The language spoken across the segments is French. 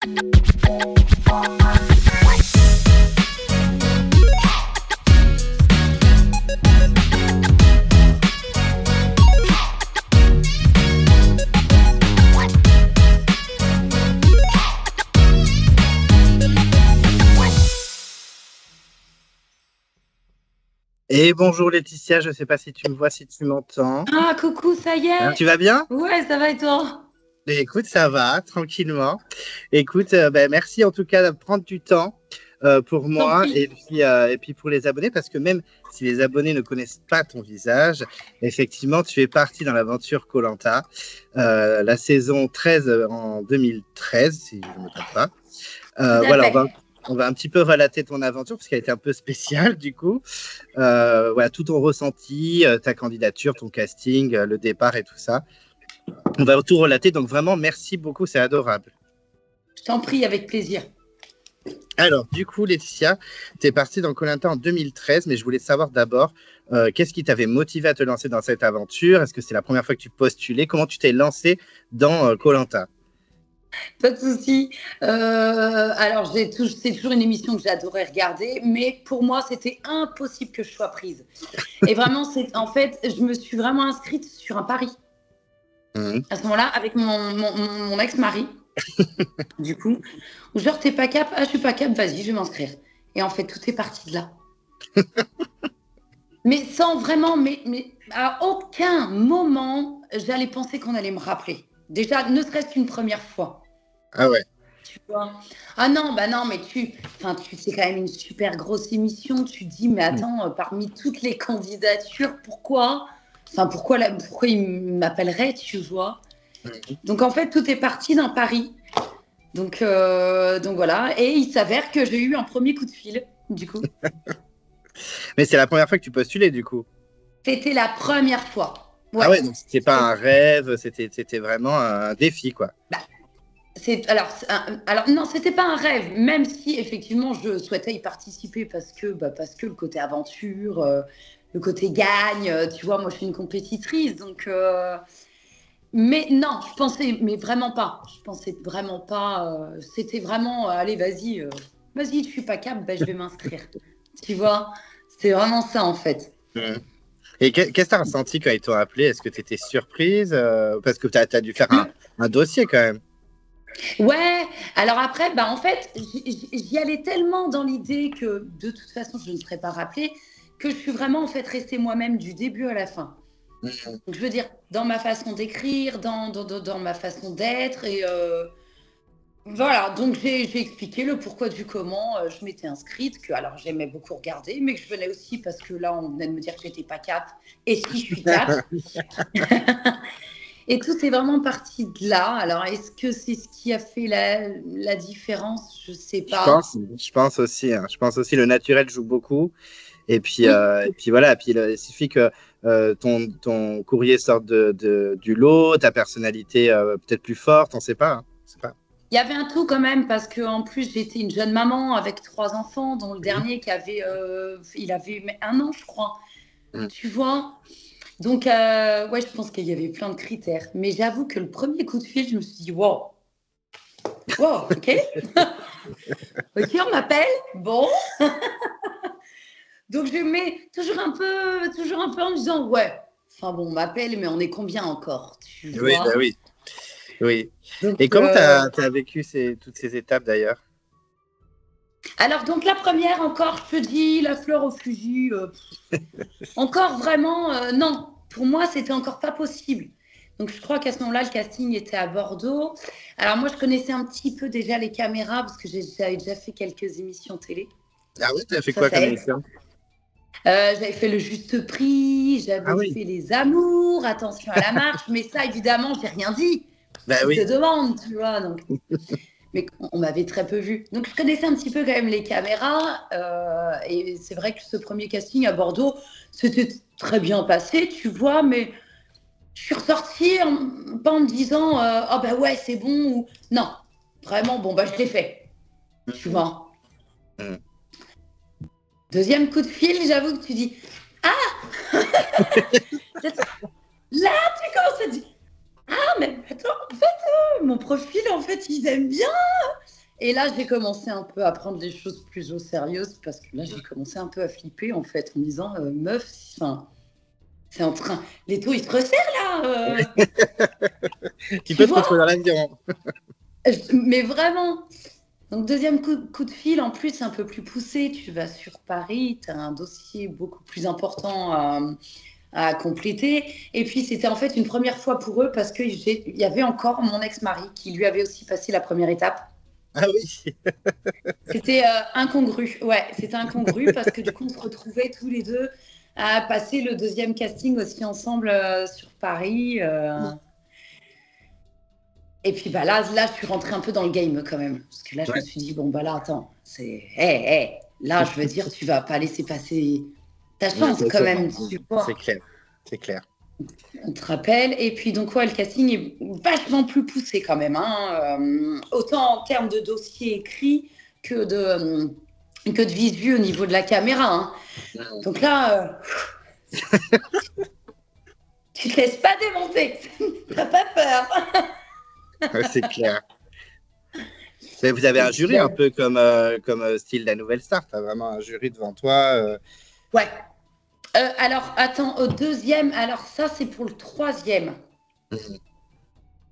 Et bonjour Laetitia, je ne sais pas si tu me vois, si tu m'entends. Ah, coucou, ça y est. Tu vas bien? Ouais, ça va et toi? Écoute, ça va, tranquillement. Écoute, merci en tout cas de prendre du temps pour T'en moi prie. et puis pour les abonnés, parce que même si les abonnés ne connaissent pas ton visage, effectivement, tu es parti dans l'aventure koh la saison 13 en 2013, si je ne me trompe pas. Tout à Voilà, fait. on va un petit peu relater ton aventure, parce qu'elle a été un peu spéciale du coup. Voilà, tout ton ressenti, ta candidature, ton casting, le départ et tout ça. On va tout relater, donc vraiment, merci beaucoup, c'est adorable. Je t'en prie, avec plaisir. Alors, du coup, Laetitia, tu es partie dans koh en 2013, mais je voulais savoir d'abord, qu'est-ce qui t'avait motivé à te lancer dans cette aventure? Est-ce que c'est la première fois que tu postulais? Comment tu t'es lancée dans koh? Pas de souci. Alors, c'est toujours une émission que j'adorais regarder, mais pour moi, c'était impossible que je sois prise. Et vraiment, en fait, je me suis vraiment inscrite sur un pari à ce moment-là avec mon ex-mari, du coup, où genre, t'es pas cap, ah, je suis pas cap, vas-y, je vais m'inscrire. Et en fait, tout est parti de là. Mais sans vraiment, mais à aucun moment, j'allais penser qu'on allait me rappeler. Déjà, ne serait-ce qu'une première fois. Ah ouais. Tu vois. Ah non, bah non, mais c'est quand même une super grosse émission. Tu te dis, mais attends, parmi toutes les candidatures, pourquoi il m'appellerait, tu vois. Donc en fait, tout est parti d'un pari. Donc voilà. Et il s'avère que j'ai eu un premier coup de fil, du coup. Mais c'est la première fois que tu postulais, du coup. C'était la première fois. Ouais. Ah ouais, donc c'était pas un rêve, c'était vraiment un défi, quoi. Bah, alors non, c'était pas un rêve, même si effectivement je souhaitais y participer parce que le côté aventure, le côté gagne, tu vois, moi je suis une compétitrice, donc mais non, je pensais mais vraiment pas, c'était vraiment allez vas-y, je suis pas cap, je vais m'inscrire, tu vois, c'est vraiment ça en fait. Et qu'est-ce que tu as ressenti quand ils t'ont appelé? Est-ce que tu étais surprise? Parce que tu as dû faire un dossier quand même. Ouais, alors après, en fait, j'y allais tellement dans l'idée que de toute façon, je ne serais pas rappelée, que je suis vraiment en fait restée moi-même du début à la fin. Donc, je veux dire, dans ma façon d'écrire, dans ma façon d'être, et voilà, donc j'ai expliqué le pourquoi du comment je m'étais inscrite, que alors j'aimais beaucoup regarder, mais que je venais aussi parce que là, on venait de me dire que j'étais pas cap, et si je suis cap. Et tout est vraiment parti de là. Alors, est-ce que c'est ce qui a fait la différence? Je sais pas. Je pense aussi. Hein. Je pense aussi le naturel joue beaucoup. Et puis, Oui. voilà. Et puis, il suffit que ton courrier sorte du lot, ta personnalité peut-être plus forte, on ne sait pas. Hein. On sait pas. Il y avait un tout quand même parce que en plus j'étais une jeune maman avec 3 enfants, dont le dernier il avait 1 an, je crois. Tu vois. Donc ouais, je pense qu'il y avait plein de critères. Mais j'avoue que le premier coup de fil, je me suis dit wow, ok, ok, on m'appelle, bon. Donc je mets toujours un peu en me disant ouais. Enfin bon, on m'appelle, mais on est combien encore, tu Oui, vois. bah oui. Oui. Donc, Et comment tu as vécu toutes ces étapes d'ailleurs? alors donc la première encore, je te dis, la fleur au fusil, encore vraiment non. Pour moi, c'était encore pas possible. Donc je crois qu'à ce moment-là, le casting était à Bordeaux. Alors moi, je connaissais un petit peu déjà les caméras parce que j'avais déjà fait quelques émissions télé. Ah oui, tu as fait quoi comme émission? J'avais fait le juste prix, j'avais fait les amours, attention à la marche, mais ça évidemment j'ai rien dit. Bah Qui oui. te demande, tu vois. Donc. Mais on m'avait très peu vu. Donc je connaissais un petit peu quand même les caméras. Et c'est vrai que ce premier casting à Bordeaux, c'était très bien passé, tu vois, mais je suis ressortie pas en me disant oh bah ouais c'est bon ou non, vraiment bon bah je l'ai fait, tu vois. Deuxième coup de fil, j'avoue que tu dis ah là tu commences à dire Ah, mais attends, en fait, mon profil, en fait, ils aiment bien. Et là, j'ai commencé un peu à prendre les choses plus au sérieux parce que là, j'ai commencé un peu à flipper, en fait, en me disant, meuf, enfin, c'est en train. Les taux, ils se resserrent là. Tu Tu peux te vois? retrouver dans l'avion. Mais vraiment. Donc, deuxième coup de fil, en plus, un peu plus poussé. Tu vas sur Paris, tu as un dossier beaucoup plus important à compléter. Et puis, c'était en fait une première fois pour eux parce qu'il y avait encore mon ex-mari qui lui avait aussi passé la première étape. Ah oui. C'était incongru. Ouais, c'était incongru parce que du coup, on se retrouvait tous les deux à passer le deuxième casting aussi ensemble sur Paris. Et puis bah là, je suis rentrée un peu dans le game quand même. Parce que là, je me suis dit, bon, bah là, attends, là, je veux dire, tu vas pas laisser passer ta chance quand même. Tu vois. C'est clair, c'est clair. On te rappelle. Et puis donc, ouais, le casting est vachement plus poussé quand même. Hein. Autant en termes de dossier écrit que de visu au niveau de la caméra. Hein. Donc là, tu te laisses pas démonter. T'as pas peur. C'est clair. Vous avez un jury un peu comme style La Nouvelle Star. Tu as vraiment un jury devant toi. Ouais. Alors, attends, au deuxième, alors ça, c'est pour le troisième.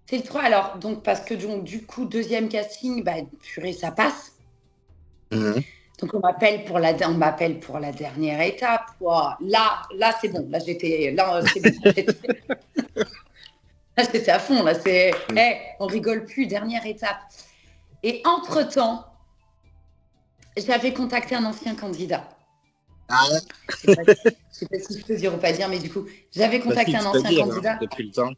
C'est le 3. Alors, donc, parce que donc, du coup, deuxième casting, bah, purée, ça passe. Donc, on m'appelle pour la dernière étape. Wow. Là, c'est bon. Là, c'est bon. Là, j'étais à fond. Là, on rigole plus. Dernière étape. Et entre-temps, j'avais contacté un ancien candidat. Ah. Je sais pas si je peux dire ou pas dire, mais du coup, j'avais contacté un ancien candidat. Hein, depuis le temps.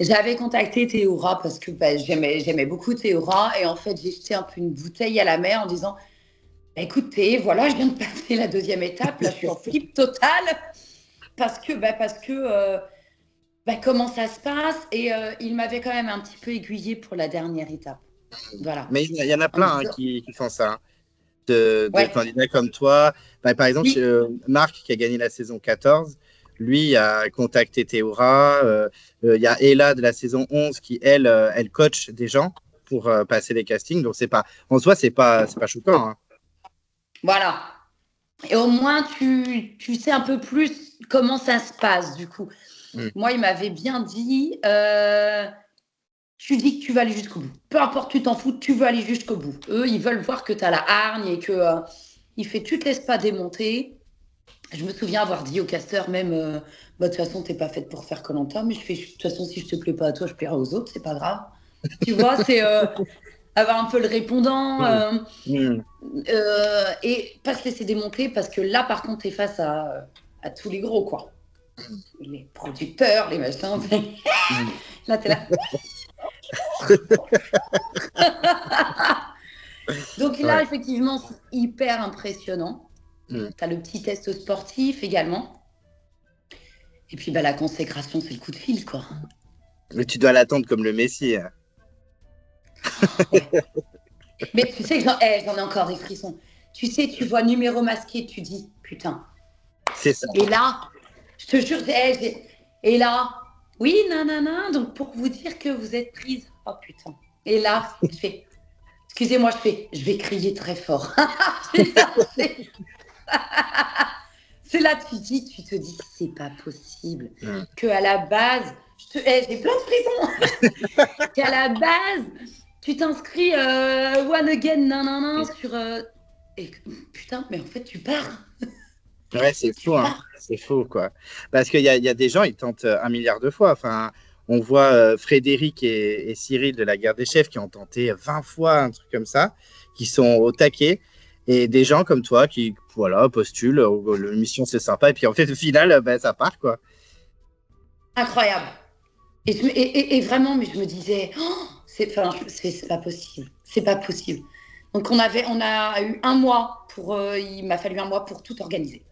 J'avais contacté Théora parce que j'aimais beaucoup Théora. Et en fait, j'ai jeté un peu une bouteille à la mer en disant bah, écoutez, voilà, je viens de passer la deuxième étape. Là, je suis en flip total parce que comment ça se passe. Et il m'avait quand même un petit peu aiguillé pour la dernière étape. Voilà. Mais il y en a plein qui font ça. Hein. De candidats comme toi. Bah, par exemple, Marc, qui a gagné la saison 14, lui a contacté Théora. Il y a Ella de la saison 11 qui, elle coach des gens pour passer les castings. Donc, en soi, c'est pas choquant. Hein. Voilà. Et au moins, tu sais un peu plus comment ça se passe, du coup. Moi, il m'avait bien dit tu dis que tu vas aller jusqu'au bout. Peu importe, tu t'en fous, tu veux aller jusqu'au bout. Eux, ils veulent voir que tu as la hargne et que tu te laisses pas démonter. Je me souviens avoir dit au casteur même, de toute façon, t'es pas faite pour faire Koh-Lanta, mais de toute façon, si je te plais pas à toi, je plairai aux autres, c'est pas grave. Tu vois, c'est avoir un peu le répondant et pas se laisser démonter parce que là, par contre, t'es face à tous les gros, quoi. Les producteurs, les machins. Là, t'es là. Donc là, effectivement, c'est hyper impressionnant. Tu as le petit test sportif également. Et puis, la consécration, c'est le coup de fil, quoi. Mais tu dois l'attendre comme le Messie. Hein. Mais tu sais que j'en ai encore des frissons. Tu sais, tu vois numéro masqué, tu dis, putain. C'est ça. Et là, je te jure, et là, oui, nanana, donc pour vous dire que vous êtes prise. Oh putain. Et là, je fais, excusez-moi, je vais crier très fort. C'est là, tu te dis, c'est pas possible. Qu'à la base, j'ai plein de frissons. Qu'à la base, tu t'inscris one again, nanana, sur. Et putain, mais en fait, tu pars. Ouais, c'est fou, hein. C'est fou, quoi. Parce qu'il y a des gens, ils tentent 1 milliard de fois. Enfin, on voit Frédéric et Cyril de la Guerre des Chefs qui ont tenté 20 fois un truc comme ça, qui sont au taquet. Et des gens comme toi qui, voilà, postulent, l'émission c'est sympa. Et puis en fait, au final, ça part, quoi. Incroyable. Et vraiment, mais je me disais, c'est pas possible. C'est pas possible. Donc on a eu un mois il m'a fallu 1 mois pour tout organiser.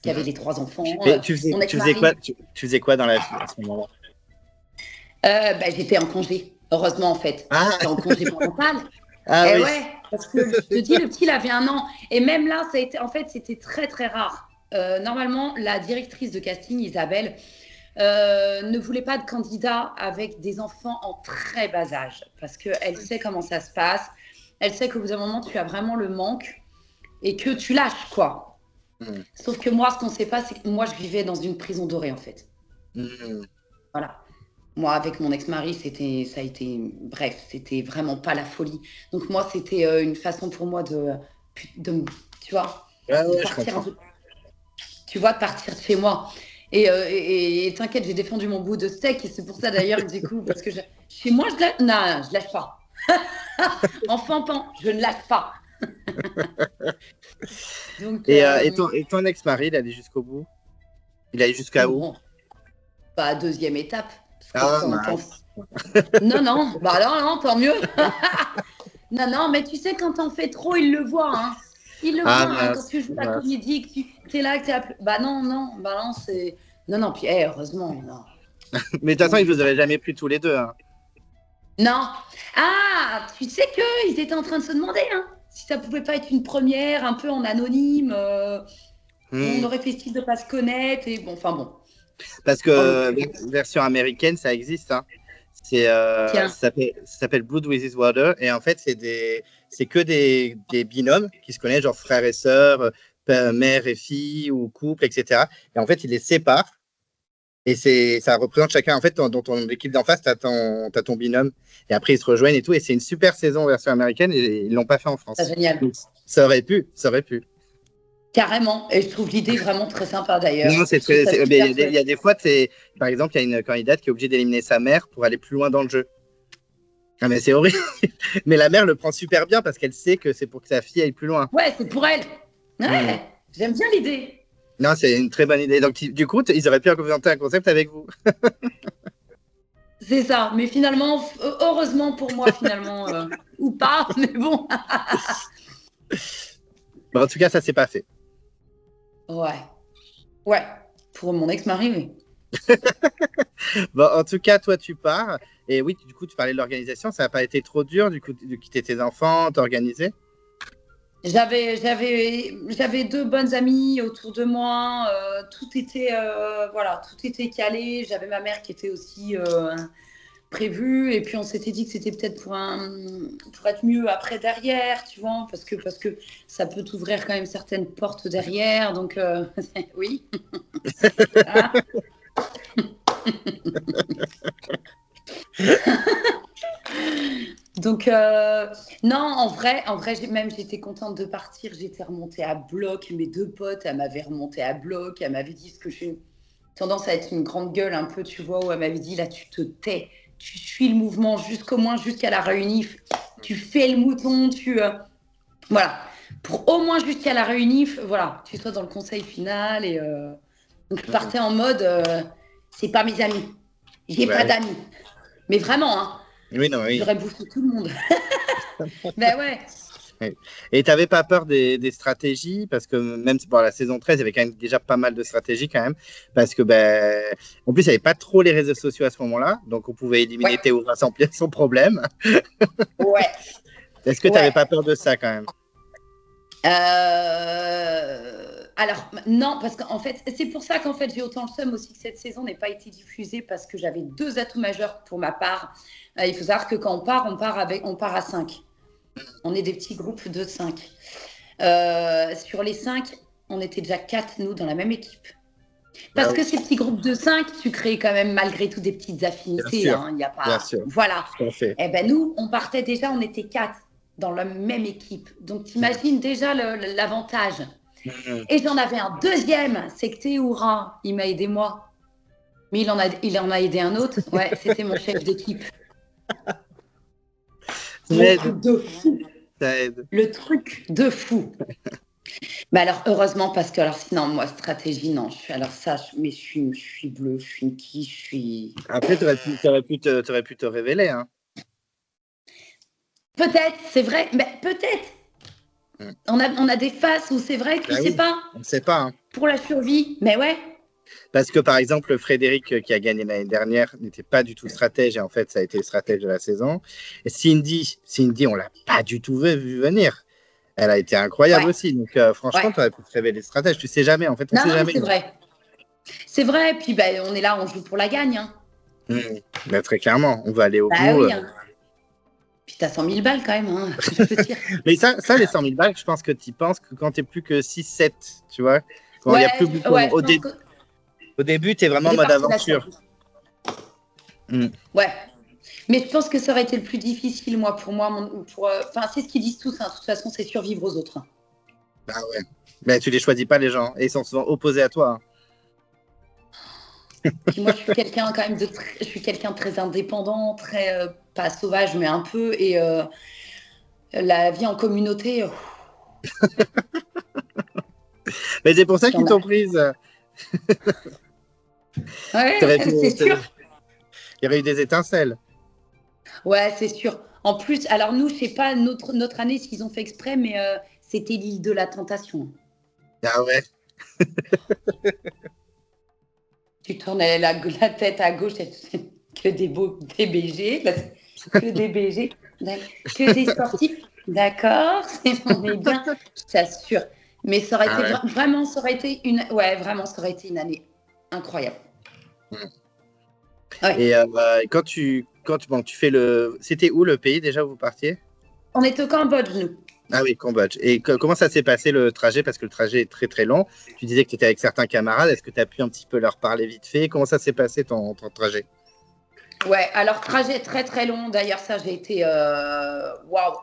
Il y avait les 3 enfants. Mais tu faisais quoi dans la vie à ce moment-là? J'étais en congé, heureusement en fait. J'étais en congé parental. Oui. Ouais, parce que je te dis, le petit, il avait 1 an. Et même là, c'était très très rare. Normalement, la directrice de casting, Isabelle, ne voulait pas de candidat avec des enfants en très bas âge, parce qu'elle sait comment ça se passe. Elle sait qu'au bout d'un moment, tu as vraiment le manque et que tu lâches, quoi. Sauf que moi, ce qu'on ne sait pas, c'est que moi, je vivais dans une prison dorée, en fait. Voilà. Moi, avec mon ex-mari, ça a été, bref, c'était vraiment pas la folie. Donc moi, c'était une façon pour moi de tu vois, de partir un peu, tu vois, de partir de chez moi. Et t'inquiète, j'ai défendu mon bout de steak et c'est pour ça d'ailleurs, du coup, parce que chez moi, non, je lâche pas. Enfant pan, je ne lâche pas. Donc, et ton ex-mari, il allait jusqu'au bout? Il allait jusqu'à où? Bah, deuxième étape. Non, bah non, tant mieux. non, mais tu sais, quand t'en fais trop, il le voit. Hein. Il le voit hein, quand tu joues la comédie, que tu es là, que tu es appelé. Bah non, c'est. Non, puis heureusement, non. Mais de toute façon, ils vous auraient jamais pris tous les deux. Hein. Non. Ah, tu sais qu'ils étaient en train de se demander si ça pouvait pas être une première, un peu en anonyme. On aurait fait style de pas se connaître et bon, enfin bon. Parce que version américaine, ça existe. Hein. Ça s'appelle Blood with His Water. Et en fait, c'est que des binômes qui se connaissent, genre frères et sœurs, mère et fille ou couple, etc. Et en fait, ils les séparent. Et ça représente chacun. En fait, dans ton équipe d'en face, tu as ton binôme. Et après, ils se rejoignent et tout. Et c'est une super saison version américaine. Et ils ne l'ont pas fait en France. C'est génial. Donc, ça aurait pu. Carrément, et je trouve l'idée vraiment très sympa d'ailleurs. Non, il y a des fois, par exemple, il y a une candidate qui est obligée d'éliminer sa mère pour aller plus loin dans le jeu. Ah, mais c'est horrible. Mais la mère le prend super bien parce qu'elle sait que c'est pour que sa fille aille plus loin. Ouais, c'est pour elle. Ouais, j'aime bien l'idée. Non, c'est une très bonne idée. Donc, du coup, ils auraient pu inventer un concept avec vous. C'est ça, mais finalement, heureusement pour moi, finalement, ou pas, mais bon. Bon, en tout cas, ça s'est pas fait. Ouais, pour mon ex-mari, oui. Bon, en tout cas, toi, tu pars. Et oui, du coup, tu parlais de l'organisation. Ça n'a pas été trop dur, du coup, de quitter tes enfants, t'organiser? J'avais 2 bonnes amies autour de moi. Tout était calé. J'avais ma mère qui était aussi prévue. Et puis, on s'était dit que c'était peut-être pour être mieux après derrière, tu vois, parce que ça peut t'ouvrir quand même certaines portes derrière. Donc, oui. Donc, non, en vrai, j'étais contente de partir. J'étais remontée à bloc. Mes 2 potes, elles m'avaient remontée à bloc. Elles m'avaient dit ce que j'ai tendance à être une grande gueule un peu, tu vois, où elle m'avait dit, là, tu te tais. Tu suis le mouvement jusqu'à la réunif. Tu fais le mouton, voilà. Pour au moins jusqu'à la réunif, voilà, tu sois dans le conseil final. Et donc, je partais en mode, c'est pas mes amis. J'ai pas d'amis. Mais vraiment, hein. Oui. J'aurais bouffé tout le monde. Ben ouais. Et tu n'avais pas peur des stratégies? Parce que même pour la saison 13, il y avait quand même déjà pas mal de stratégies quand même. Parce que, en plus, il n'y avait pas trop les réseaux sociaux à ce moment-là. Donc, on pouvait éliminer Théoura sans problème. Ouais. Est-ce que tu n'avais pas peur de ça quand même? Alors, non, parce qu'en fait, c'est pour ça qu'en fait, j'ai autant le seum aussi que cette saison n'ait pas été diffusée parce que j'avais 2 atouts majeurs pour ma part. Il faut savoir que quand on part à 5. On est des petits groupes de 5. Sur les 5, on était déjà 4, nous, dans la même équipe. Parce que ces petits groupes de 5, tu crées quand même malgré tout des petites affinités. Il y a pas... Bien sûr. Voilà. Et ben nous, on partait déjà, on était 4 dans la même équipe. Donc, t'imagines déjà l'avantage. Et j'en avais un deuxième, c'est que Théoura, il m'a aidé moi. Mais il en a aidé un autre. Ouais, c'était mon chef d'équipe. Le truc de fou. Ça aide. Le truc de fou. Mais alors, heureusement, parce que alors sinon, moi, stratégie, non. Je suis bleue, je suis une quiche, je suis... Après, tu aurais pu te révéler. Hein. Peut-être, c'est vrai, mais peut-être. On a des phases où c'est vrai que tu ne sais pas. On ne sait pas. Hein. Pour la survie, mais ouais. Parce que, par exemple, Frédéric, qui a gagné l'année dernière, n'était pas du tout stratège. Et en fait, ça a été le stratège de la saison. Et Cindy, on ne l'a pas du tout vu venir. Elle a été incroyable aussi. Donc, franchement, tu aurais pu te révéler stratège. Tu ne sais jamais. En fait, on ne sait jamais. C'est vrai. C'est vrai, puis bah, on est là, on joue pour la gagne. Hein. Bah, très clairement, on va aller au Bah bout. oui, hein. Puis t'as 100 000 balles quand même, hein, je peux dire. Mais ça, les 100 000 balles, je pense que tu y penses que quand tu plus que 6-7, tu vois, quand il n'y a plus beaucoup. Ouais, Au début, tu es vraiment au en mode départ, c'est la aventure. Ouais. Mais je pense que ça aurait été le plus difficile, moi, pour moi. Enfin, c'est ce qu'ils disent tous. Hein. De toute façon, c'est survivre aux autres. Hein. Bah ouais. Mais tu les choisis pas, les gens. Et ils sont souvent opposés à toi. Puis moi, je suis quelqu'un quand même je suis quelqu'un de très indépendant, très pas sauvage, mais un peu. Et la vie en communauté. Mais c'est pour ça qu'ils t'ont prise. Ouais, c'est sûr. Il y aurait eu des étincelles. Ouais, c'est sûr. En plus, alors nous, je sais pas notre année s'ils ont fait exprès, mais c'était l'île de la Tentation. Ah ouais. Tu tournais la tête à gauche, que des BG, que des BG, que des sportifs. D'accord, on est bien, je t'assure. Mais ça aurait été vraiment, ça aurait été une année incroyable. Ouais. Et quand tu fais c'était où le pays déjà où vous partiez? On est au Cambodge, nous. Ah oui, Cambodge. Et comment ça s'est passé le trajet? Parce que le trajet est très très long. Tu disais que tu étais avec certains camarades. Est-ce que tu as pu un petit peu leur parler vite fait? Comment ça s'est passé ton trajet? Ouais, alors trajet très très long. D'ailleurs, ça, j'ai été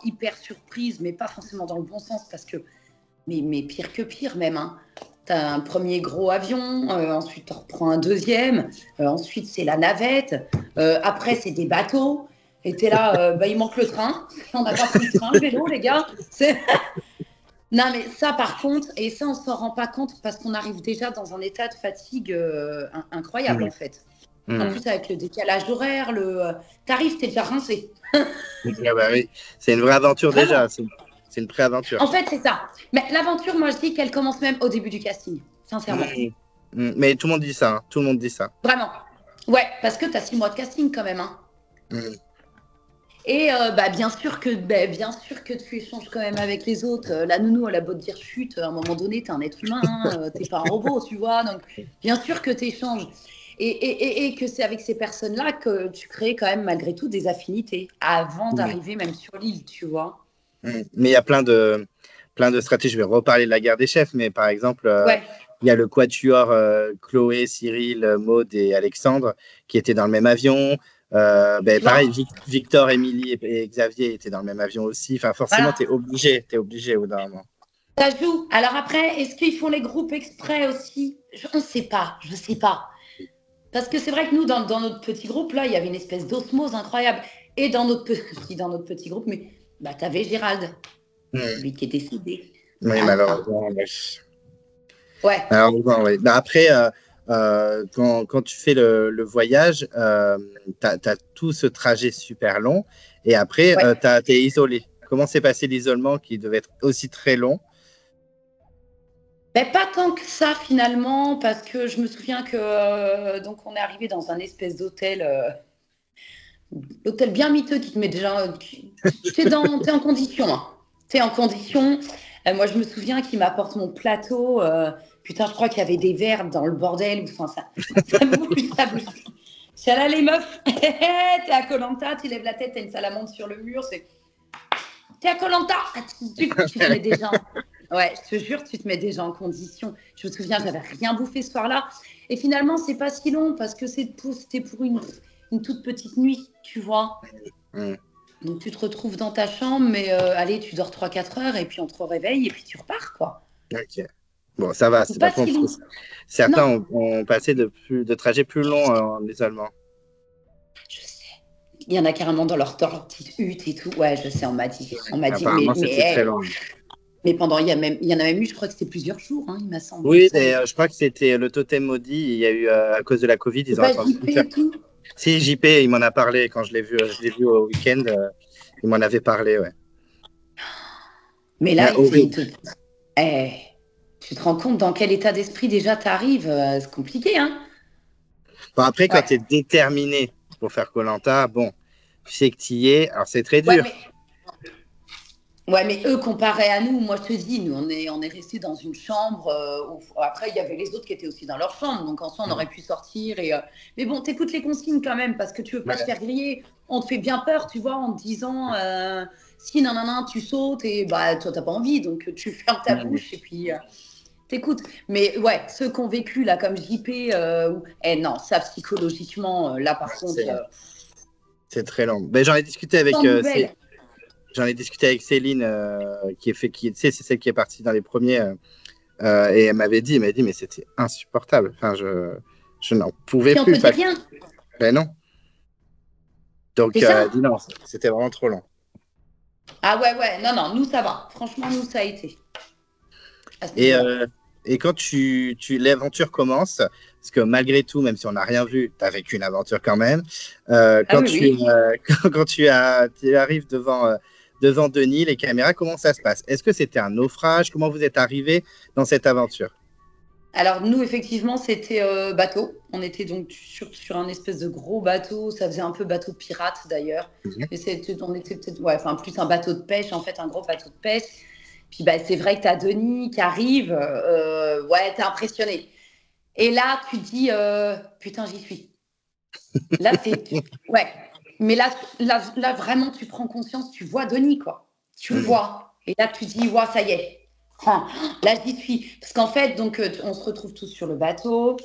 hyper surprise, mais pas forcément dans le bon sens parce que, mais pire que pire même. Hein. Tu as un premier gros avion, ensuite tu reprends un deuxième, ensuite c'est la navette, après c'est des bateaux. Et t'es là, il manque le train. On n'a pas pris le train, le vélo, les gars. Non, mais ça, par contre, et ça, on s'en rend pas compte parce qu'on arrive déjà dans un état de fatigue incroyable, en fait. En plus, avec le décalage horaire, t'arrives, t'es déjà rincé. Ah bah oui, c'est une vraie aventure déjà. C'est une pré-aventure. En fait, c'est ça. Mais l'aventure, moi, je dis qu'elle commence même au début du casting, sincèrement. Mais tout le monde dit ça. Hein. Tout le monde dit ça. Vraiment. Ouais, parce que tu as 6 mois de casting quand même. Hein. Et bien sûr que tu échanges quand même avec les autres. La nounou, elle a beau te dire chute, à un moment donné, t'es un être humain, hein, t'es pas un robot, tu vois. Donc, bien sûr que tu échanges. Et que c'est avec ces personnes-là que tu crées quand même malgré tout des affinités avant d'arriver même sur l'île, tu vois. Mais il y a plein de stratégies. Je vais reparler de la guerre des chefs, mais par exemple, il y a le quatuor Chloé, Cyril, Maud et Alexandre qui étaient dans le même avion. Pareil, Victor, Émilie et Xavier étaient dans le même avion aussi. Enfin, forcément, tu es obligé au bout d'un moment. Ça joue. Alors après, est-ce qu'ils font les groupes exprès aussi? Je ne sais pas. Parce que c'est vrai que nous, dans notre petit groupe, là, il y avait une espèce d'osmose incroyable. Et dans notre petit groupe, mais tu avais Gérald, lui qui est décédé. Oui, malheureusement. Ouais. Malheureusement, oui. Après, quand tu fais le voyage, tu as tout ce trajet super long. Et après, tu es isolé. Comment s'est passé l'isolement qui devait être aussi très long? Pas tant que ça finalement, parce que je me souviens que donc on est arrivé dans un espèce d'hôtel, l'hôtel bien miteux qui te met déjà, t'es en condition, hein. T'es en condition. Moi je me souviens qu'il m'apporte mon plateau. Putain, je crois qu'il y avait des verres dans le bordel. Enfin ça bouge. C'est là les meufs. T'es à Koh Lanta, tu lèves la tête, t'as une salamandre sur le mur. T'es à Koh Lanta. Tu te mets déjà. Ouais, je te jure, tu te mets déjà en condition. Je me souviens, j'avais rien bouffé ce soir-là. Et finalement, c'est pas si long parce que c'était pour une toute petite nuit, tu vois. Donc, tu te retrouves dans ta chambre, mais allez, tu dors 3-4 heures et puis on te réveille et puis tu repars, quoi. Ok. Bon, ça va. C'est pas si long. Certains ont passé de trajets plus longs en isolement. Je sais. Il y en a carrément dans leur petite hutte et tout. Ouais, je sais, on m'a dit. Apparemment, c'était très long. Mais il y en a même eu, je crois que c'était plusieurs jours, hein, il m'a semblé. Oui, je crois que c'était le totem maudit. Il y a eu, à cause de la Covid, ils ont attendu. Si, JP, il m'en a parlé quand je l'ai vu au week-end. Il m'en avait parlé, ouais. Mais là, tu te rends compte dans quel état d'esprit déjà tu arrives. C'est compliqué, hein. Bon, après, quand tu es déterminé pour faire Koh Lanta, bon, tu sais que tu y es. Alors, c'est très dur. Ouais, mais eux, comparé à nous, moi je te dis, nous on est restés dans une chambre. Après, il y avait les autres qui étaient aussi dans leur chambre, donc en soi on Mm. aurait pu sortir. Mais bon, t'écoutes les consignes quand même parce que tu veux pas te Ouais. faire griller. On te fait bien peur, tu vois, en te disant si non, non, non, tu sautes et bah toi t'as pas envie, donc tu fermes ta Mm. bouche et puis t'écoutes. Mais ouais, ceux qui ont vécu là comme JP, non, ça psychologiquement, là par contre, C'est c'est très long. Ben, j'en ai discuté sans avec nouvelles. j'en ai discuté avec Céline tu sais, c'est celle qui est partie dans les premiers et elle m'a dit mais c'était insupportable. Enfin je n'en pouvais Puis on plus. te dit Enfin, rien, ben non. Donc c'est elle ça. dit non, c'était vraiment trop long. Ah ouais, ouais, non, non, nous ça va. Franchement, nous ça a été à ce Et, niveau-là. euh, et quand l'aventure commence, parce que malgré tout, même si on n'a rien vu, tu as vécu une aventure quand même. Ah oui, oui. Quand tu arrives devant Denis, les caméras, comment ça se passe? Est-ce que c'était un naufrage? Comment vous êtes arrivé dans cette aventure? Alors nous, effectivement, c'était bateau. On était donc sur un espèce de gros bateau. Ça faisait un peu bateau de pirate d'ailleurs. Mhm. Mais on était peut-être, ouais, enfin plus un bateau de pêche, en fait, un gros bateau de pêche. Puis bah, c'est vrai que tu as Denis qui arrive. Ouais, t'es impressionné. Et là, tu te dis, putain, j'y suis. Là, ouais. Mais là, vraiment, tu prends conscience, tu vois Denis, quoi. Tu le Mhm. vois. Et là, tu dis, ouais, ça y est. Enfin, là, j'y suis. Parce qu'en fait, donc, on se retrouve tous sur le bateau.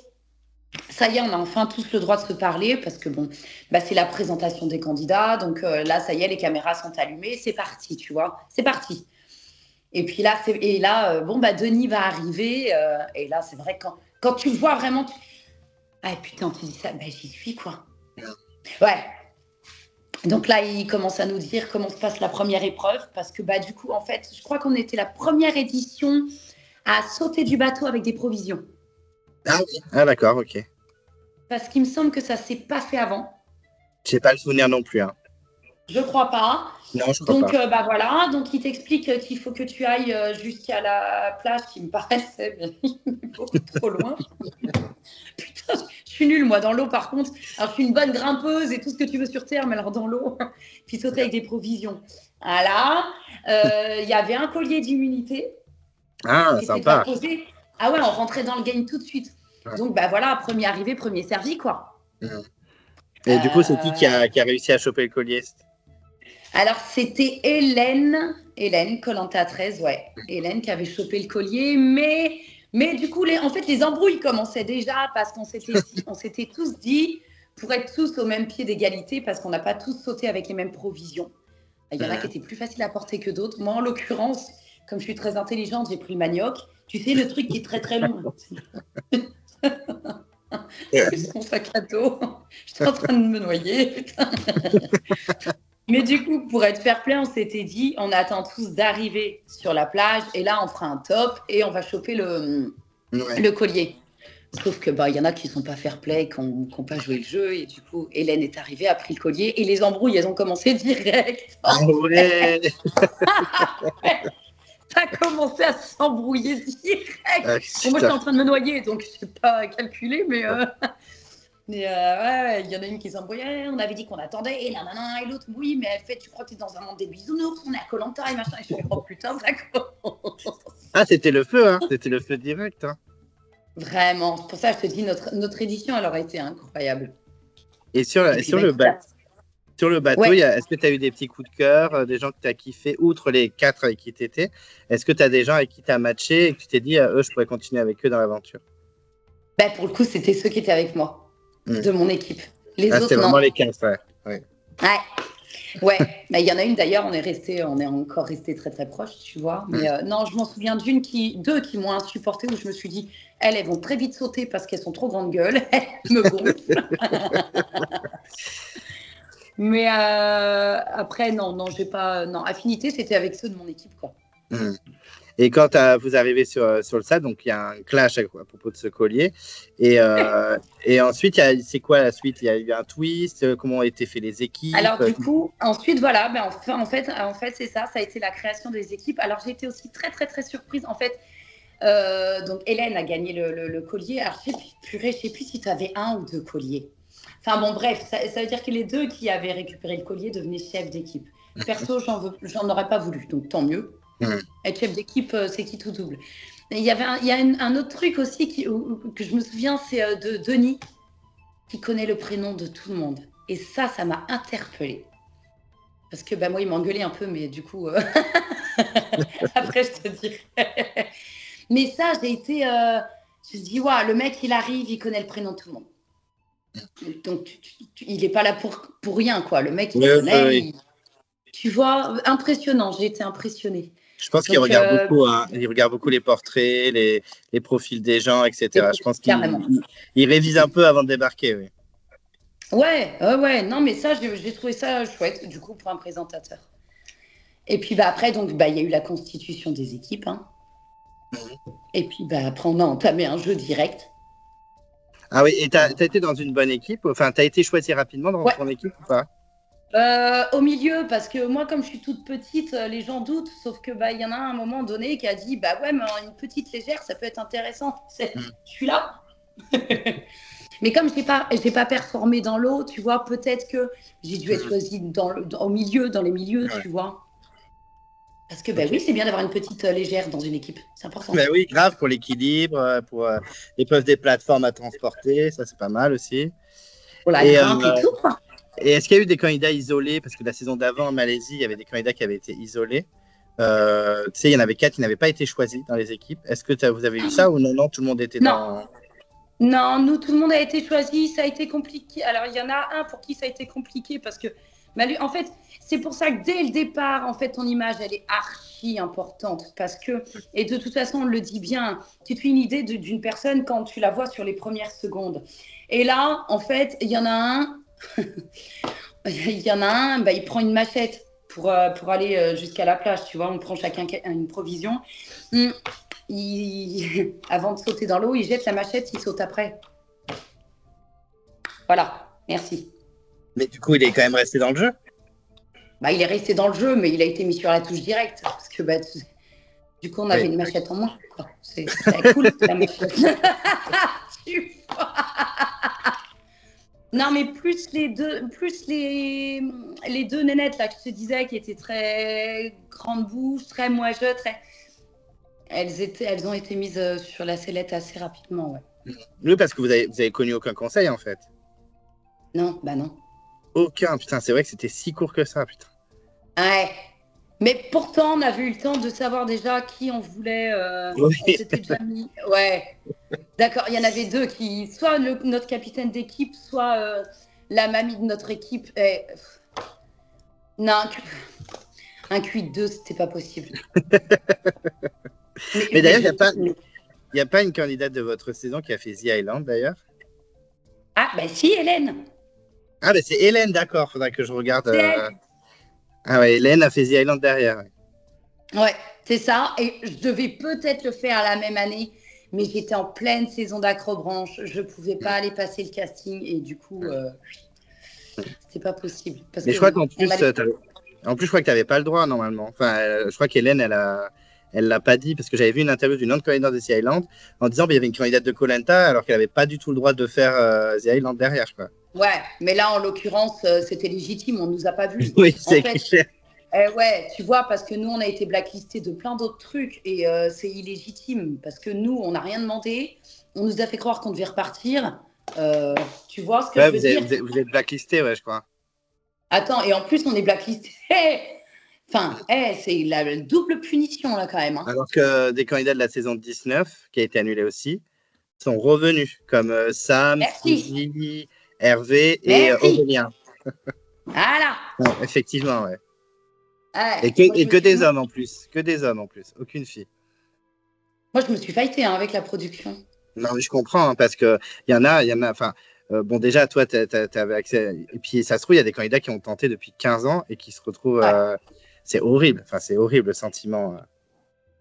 Ça y est, on a enfin tous le droit de se parler parce que bon, bah, c'est la présentation des candidats. Donc là, ça y est, les caméras sont allumées. C'est parti, tu vois. C'est parti. Et là, bon, bah, Denis va arriver. Et là, c'est vrai, quand tu le vois vraiment, ah putain, tu dis ça, bah, j'y suis, quoi. Ouais. Donc là, il commence à nous dire comment se passe la première épreuve, parce que bah, du coup, en fait, je crois qu'on était la première édition à sauter du bateau avec des provisions. Ah oui. Ah d'accord, ok. Parce qu'il me semble que ça ne s'est pas fait avant. J'ai pas le souvenir non plus, hein. Je ne crois pas. Non, je crois Donc, pas. bah voilà, donc il t'explique qu'il faut que tu ailles jusqu'à la plage qui me paraissait beaucoup trop loin. Putain, je suis nulle, moi, dans l'eau, par contre. Alors, je suis une bonne grimpeuse et tout ce que tu veux sur Terre, mais alors dans l'eau, puis sauter avec des provisions. Voilà. Il y avait un collier d'immunité Ah, qui était déjà sympa. posé. Ah ouais, on rentrait dans le game tout de suite. Ouais. Donc, bah voilà, premier arrivé, premier servi, quoi. Mhm. Et du coup, c'est Euh, qui a réussi à choper le collier? Alors, c'était Hélène, Colanta 13, ouais. Hélène qui avait chopé le collier, mais du coup, en fait, les embrouilles commençaient déjà parce on s'était tous dit pour être tous au même pied d'égalité parce qu'on n'a pas tous sauté avec les mêmes provisions. Il y en a qui Mhm. étaient plus faciles à porter que d'autres. Moi, en l'occurrence, comme je suis très intelligente, j'ai pris le manioc. Tu sais, le truc qui est très très long. Plus mon sac à dos. J'étais en train de me noyer. Mais du coup, pour être fair play, on s'était dit, on attend tous d'arriver sur la plage et là, on fera un top et on va choper Ouais. le collier. Sauf que bah, y en a qui sont pas fair play, qui n'ont pas joué le jeu et du coup, Hélène est arrivée, a pris le collier et les embrouilles, elles ont commencé direct. Ah ouais. Ça a commencé à s'embrouiller direct. Ah, Bon, moi, j'étais putain. en train de me noyer, donc je sais pas calculer, mais ouais, il y en a une qui s'embrouillait, on avait dit qu'on attendait, et nanana, et l'autre, oui, mais elle fait, tu crois que t'es dans un monde des bisounours, on est à Koh Lanta et machin, et je fais, oh putain, d'accord. Ah, c'était le feu, hein. C'était le feu direct, hein. Vraiment, c'est pour ça que je te dis, notre édition, elle aurait été incroyable. Et Et puis, bah, écoute, sur le bateau, ouais. est-ce que tu as eu des petits coups de cœur, des gens que tu as kiffé, outre les quatre avec qui tu étais? Est-ce que tu as des gens avec qui tu as matché et que tu t'es dit, eux, je pourrais continuer avec eux dans l'aventure? Bah, pour le coup, c'était ceux qui étaient avec moi, Hmm. de mon équipe. Les Ah, c'était autres, vraiment non. les quatre, ouais. Ouais. Ouais. Ouais, mais il y en a une d'ailleurs, on est encore resté très très proches, tu vois. Hmm. Mais non, je m'en souviens deux qui m'ont insupporté où je me suis dit, elles vont très vite sauter parce qu'elles sont trop grande gueule, elles me gonflent. Mais après, non, non, j'ai pas, non, affinité, c'était avec ceux de mon équipe, quoi. Hmm. Et quand vous arrivez sur le sable, donc il y a un clash à propos de ce collier. Et ensuite, c'est quoi la suite? Il y a eu un twist? Comment ont été fait les équipes? Alors du coup, ensuite, voilà, ben, en fait, c'est ça, ça a été la création des équipes. Alors j'ai été aussi très très très surprise. En fait, donc Hélène a gagné le collier. Alors je sais plus si tu avais un ou deux colliers. Enfin bon, bref, ça veut dire que les deux qui avaient récupéré le collier devenaient chefs d'équipe. Perso, j'en aurais pas voulu, donc tant mieux. Être chef d'équipe, c'est qui tout double. Et il y a un autre truc aussi que je me souviens, c'est de Denis, qui connaît le prénom de tout le monde. Et ça m'a interpellée. Parce que moi, il m'engueulait un peu, mais du coup, après, je te dirai. Mais ça, je me dis, waouh, le mec, il arrive, il connaît le prénom de tout le monde. Donc, il n'est pas là pour rien, quoi. Le mec, il connaît. Oui. Tu vois, impressionnant. J'ai été impressionnée. Je pense qu'il regarde beaucoup, hein. Il regarde beaucoup les portraits, les profils des gens, etc. Je pense qu'il révise un peu avant de débarquer, oui. Ouais. Non, mais ça, j'ai trouvé ça chouette, du coup, pour un présentateur. Et puis, après, donc, il y a eu la constitution des équipes, hein. Et puis, après, on a entamé un jeu direct. Ah oui, et t'as été dans une bonne équipe? Enfin, t'as été choisi rapidement dans ton équipe ou pas? Au milieu, parce que moi, comme je suis toute petite, les gens doutent, sauf que y en a un moment donné qui a dit, ouais, mais une petite légère, ça peut être intéressant. Je suis là. Mais comme je n'ai pas performé dans l'eau, tu vois, peut-être que j'ai dû être choisie au milieu, dans les milieux, tu vois. Parce que oui, c'est bien d'avoir une petite légère dans une équipe, c'est important. Oui, grave, pour l'équilibre, pour l'épreuve des plateformes à transporter, ça c'est pas mal aussi. Pour la grimpe et tout, quoi. Et est-ce qu'il y a eu des candidats isolés? Parce que la saison d'avant en Malaisie, il y avait des candidats qui avaient été isolés. Tu sais, il y en avait 4 qui n'avaient pas été choisis dans les équipes. Est-ce que vous avez eu ça ou non, tout le monde était dans... Non, nous, tout le monde a été choisi. Ça a été compliqué. Alors, il y en a un pour qui ça a été compliqué parce que, en fait, c'est pour ça que dès le départ, en fait, ton image, elle est archi importante parce que, et de toute façon, on le dit bien, tu te fais une idée d'une personne quand tu la vois sur les premières secondes. Et là, en fait, il y en a un, il prend une machette pour aller jusqu'à la plage, tu vois, on prend chacun une provision. Avant de sauter dans l'eau, il jette la machette, il saute après. Voilà, merci. Mais du coup, il est quand même resté dans le jeu? Il est resté dans le jeu, mais il a été mis sur la touche directe. Parce que du coup, on avait une machette en moins. C'est cool, la machette. Non, mais plus les deux nénettes là, que je te disais, qui étaient très grande bouche, très moelleux, elles ont été mises sur la sellette assez rapidement, ouais. Oui, parce que vous avez connu aucun conseil, en fait. Non, non. Aucun, putain, c'est vrai que c'était si court que ça, putain. Ouais. Mais pourtant, on avait eu le temps de savoir déjà qui on voulait. On s'était déjà mis. Ouais. D'accord, il y en avait 2 qui, soit notre capitaine d'équipe, soit la mamie de notre équipe. Non, un QI de 2, c'était pas possible. Mais d'ailleurs, il n'y a pas une candidate de votre saison qui a fait The Island, d'ailleurs? Ah, si, Hélène. Ah, c'est Hélène, d'accord, faudra que je regarde. Ah ouais, Hélène a fait The Island derrière. Ouais, c'est ça. Et je devais peut-être le faire la même année, mais j'étais en pleine saison d'Acrobranche. Je ne pouvais pas aller passer le casting et du coup, c'était pas possible. Mais je crois qu'en plus, je crois que tu n'avais pas le droit normalement. Enfin, je crois qu'Hélène, elle l'a pas dit parce que j'avais vu une interview d'une autre candidate de The Island en disant qu'il y avait une candidate de Koh Lanta alors qu'elle n'avait pas du tout le droit de faire The Island derrière, je crois. Ouais, mais là, en l'occurrence, c'était légitime. On ne nous a pas vus. Oui, c'est clair. Ouais, tu vois, parce que nous, on a été blacklistés de plein d'autres trucs et c'est illégitime parce que nous, on n'a rien demandé. On nous a fait croire qu'on devait repartir. Tu vois ce que je veux dire? Vous êtes blacklistés, ouais, je crois. Attends, et en plus, on est blacklistés. Enfin, c'est la double punition, là, quand même. Hein. Alors que des candidats de la saison 19, qui a été annulée aussi, sont revenus, comme Sam, Suzy, Hervé et Aurélien. Voilà. Ouais, effectivement, ouais. Et que des hommes en plus. Que des hommes en plus. Aucune fille. Moi, je me suis fightée avec la production. Non, mais je comprends, hein, parce qu'il y en a. Enfin, bon, déjà, toi, tu avais accès. Et puis, ça se trouve, il y a des candidats qui ont tenté depuis 15 ans et qui se retrouvent. C'est horrible. Enfin, c'est horrible le sentiment.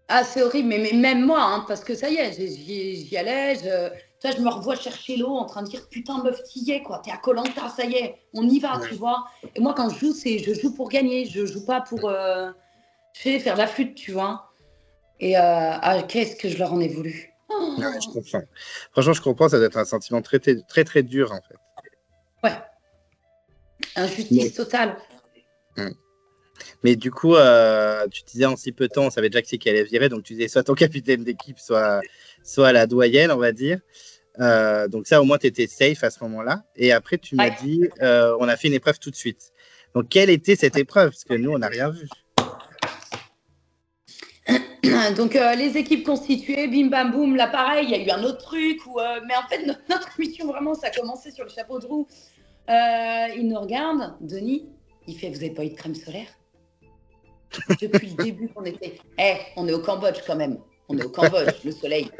Ah, c'est horrible, mais même moi, hein, parce que ça y est, j'y allais. Je me revois chercher l'eau en train de dire putain, meuf, t'y es, quoi. T'es à Koh Lanta, ça y est, on y va, tu vois. Et moi, quand je joue, je joue pour gagner. Je joue pas pour faire de la flûte, tu vois. Et qu'est-ce que je leur en ai voulu. Ouais, je comprends. Franchement, je comprends, ça doit être un sentiment très, très, très, très dur, en fait. Ouais. Injustice totale. Mais du coup, tu disais en si peu de temps, on savait déjà que c'est qu'elle allait virer, donc tu disais soit ton capitaine d'équipe, soit la doyenne, on va dire. Donc ça, au moins, tu étais safe à ce moment-là. Et après, tu m'as Ouais. dit, on a fait une épreuve tout de suite. Donc, quelle était cette épreuve? Parce que nous, on n'a rien vu. Donc les équipes constituées, bim bam boum, là pareil, il y a eu un autre truc mais en fait notre mission vraiment ça a commencé sur le chapeau de roue. Il nous regarde, Denis, il fait vous avez pas eu de crème solaire? Depuis le début qu'on était. On est au Cambodge quand même. On est au Cambodge, le soleil.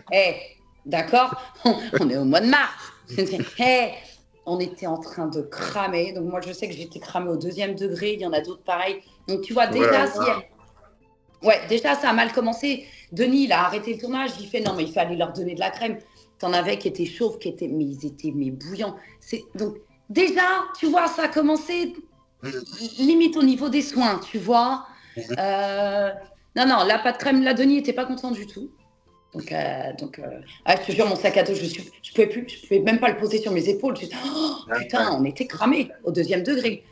D'accord, on est au mois de mars. On était en train de cramer. Donc moi je sais que j'étais cramée au 2e degré, il y en a d'autres pareils. Donc tu vois déjà déjà, ça a mal commencé. Denis, il a arrêté le tournage. Il fait non, mais il fallait leur donner de la crème. T'en avais qui étaient chauves, mais ils étaient bouillants. Donc, déjà, tu vois, ça a commencé limite au niveau des soins, tu vois. Non, là, pas de crème. Là, Denis n'était pas content du tout. Donc, je te jure, mon sac à dos, je pouvais même pas le poser sur mes épaules. Putain, on était cramés au 2e degré.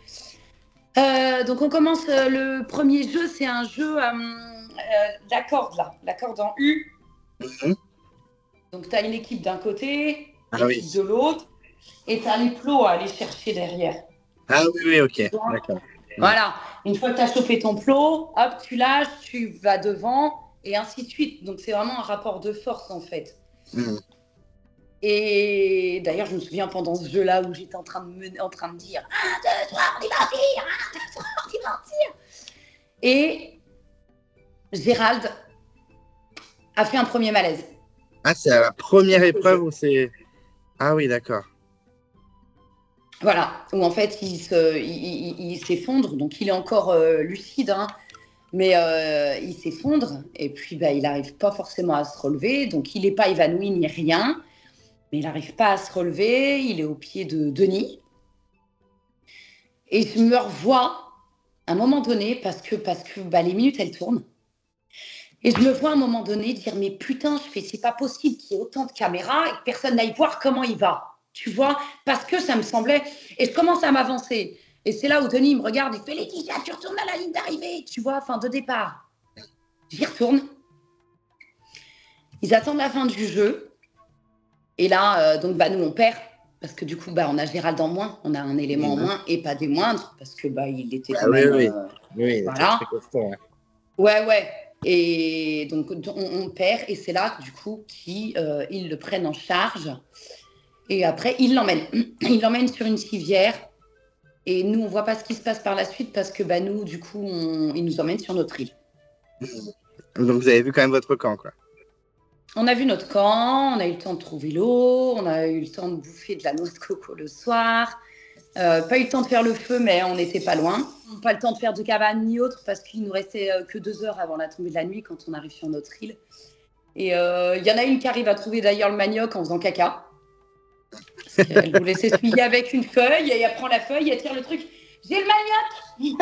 Donc on commence le premier jeu, c'est un jeu la corde là, la corde en U. Donc tu as une équipe d'un côté, l'équipe de l'autre, et tu as les plots à aller chercher derrière. Ah oui, ok, d'accord. Voilà, une fois que tu as chauffé ton plot, hop, tu lâches, tu vas devant, et ainsi de suite. Donc c'est vraiment un rapport de force en fait. Et d'ailleurs, je me souviens pendant ce jeu-là où j'étais en train de dire 1, 2, 3, on y va, 1, 2, 3, on y va. Et Gérald a fait un premier malaise. Ah, c'est la première épreuve où c'est. Ah oui, d'accord. Voilà, où en fait il s'effondre, donc il est encore lucide, hein, mais il s'effondre et puis il n'arrive pas forcément à se relever, donc il n'est pas évanoui ni rien. Mais il n'arrive pas à se relever, il est au pied de Denis. Et je me revois à un moment donné, parce que les minutes, elles tournent. Et je me vois à un moment donné dire, mais putain, c'est pas possible qu'il y ait autant de caméras et que personne n'aille voir comment il va. Tu vois, parce que ça me semblait... Et je commence à m'avancer. Et c'est là où Denis me regarde, il fait, Laetitia, tu retournes à la ligne d'arrivée, tu vois, fin de départ. J'y retourne. Ils attendent la fin du jeu. Et là, nous, on perd. Parce que du coup, on a Gérald en moins. On a un élément en moins et pas des moindres. Parce que il était quand même... Oui, voilà. Très costaud, Ouais. Et donc, on perd. Et c'est là, du coup, qu'ils le prennent en charge. Et après, ils l'emmènent. Ils l'emmènent sur une civière. Et nous, on ne voit pas ce qui se passe par la suite. Parce que nous, du coup, ils nous emmènent sur notre île. Donc, vous avez vu quand même votre camp, quoi. On a vu notre camp, on a eu le temps de trouver l'eau, on a eu le temps de bouffer de la noix de coco le soir. Pas eu le temps de faire le feu, mais on n'était pas loin. Pas le temps de faire de cabane ni autre, parce qu'il nous restait que 2 heures avant la tombée de la nuit quand on arrive sur notre île. Et il y en a une qui arrive à trouver d'ailleurs le manioc en faisant caca. Elle voulait s'essuyer avec une feuille, et elle prend la feuille, elle tire le truc. J'ai le manioc.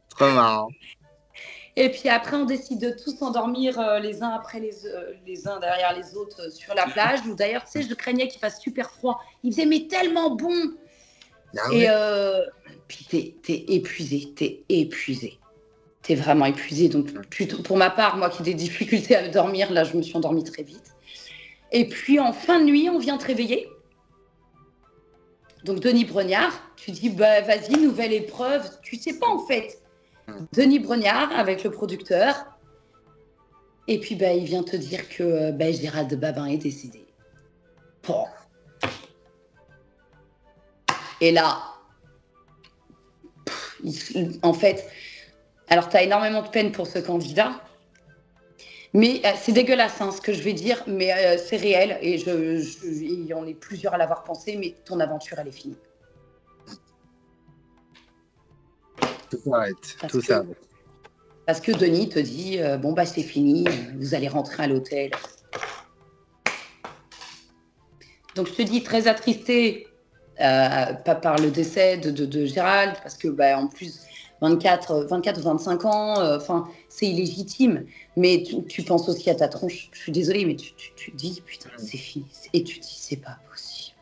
Trop marrant. Et puis après, on décide de tous s'endormir les uns après les uns derrière les autres sur la plage. Où d'ailleurs, tu sais, je craignais qu'il fasse super froid. Il faisait mais tellement bon. Et puis t'es épuisé. T'es vraiment épuisé. Donc pour ma part, moi qui ai des difficultés à dormir, là, je me suis endormie très vite. Et puis en fin de nuit, on vient te réveiller. Donc Denis Brognard, tu dis vas-y, nouvelle épreuve. Tu sais pas en fait. Denis Brognard avec le producteur. Et puis il vient te dire que Gérald Babin est décédé. Bon. Et là, en fait, alors tu as énormément de peine pour ce candidat, mais c'est dégueulasse ce que je vais dire, mais c'est réel et il y en a plusieurs à l'avoir pensé, mais ton aventure, elle est finie. Tout s'arrête. Tout ça. Parce que Denis te dit c'est fini, vous allez rentrer à l'hôtel. Donc je te dis très attristé, pas par le décès de Gérald, parce que en plus 24 ou 25 ans, c'est illégitime. Mais tu penses aussi à ta tronche. Je suis désolée, mais tu te dis putain, c'est fini. Et tu te dis c'est pas possible,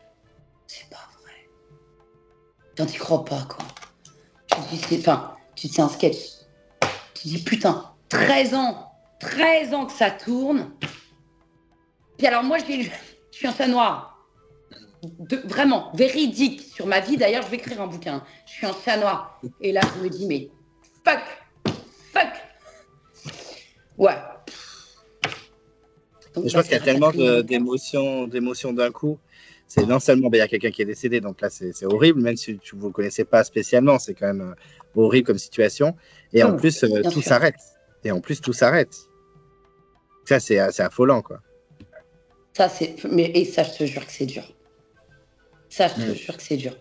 c'est pas vrai. Quand tu crois pas quoi. Tu tu dis c'est un sketch. Tu dis putain, 13 ans que ça tourne. Puis alors moi, je suis un chat noir. Vraiment, véridique. Sur ma vie, d'ailleurs, je vais écrire un bouquin. Je suis un chat noir. Et là, je me dis, mais fuck. Ouais. Donc, je pense qu'il y a tellement d'émotions d'un coup. C'est non seulement, il y a quelqu'un qui est décédé, donc là, c'est horrible, même si vous ne connaissez pas spécialement, c'est quand même horrible comme situation. Et en plus, tout s'arrête. Ça, c'est affolant, quoi. Et ça, je te jure que c'est dur.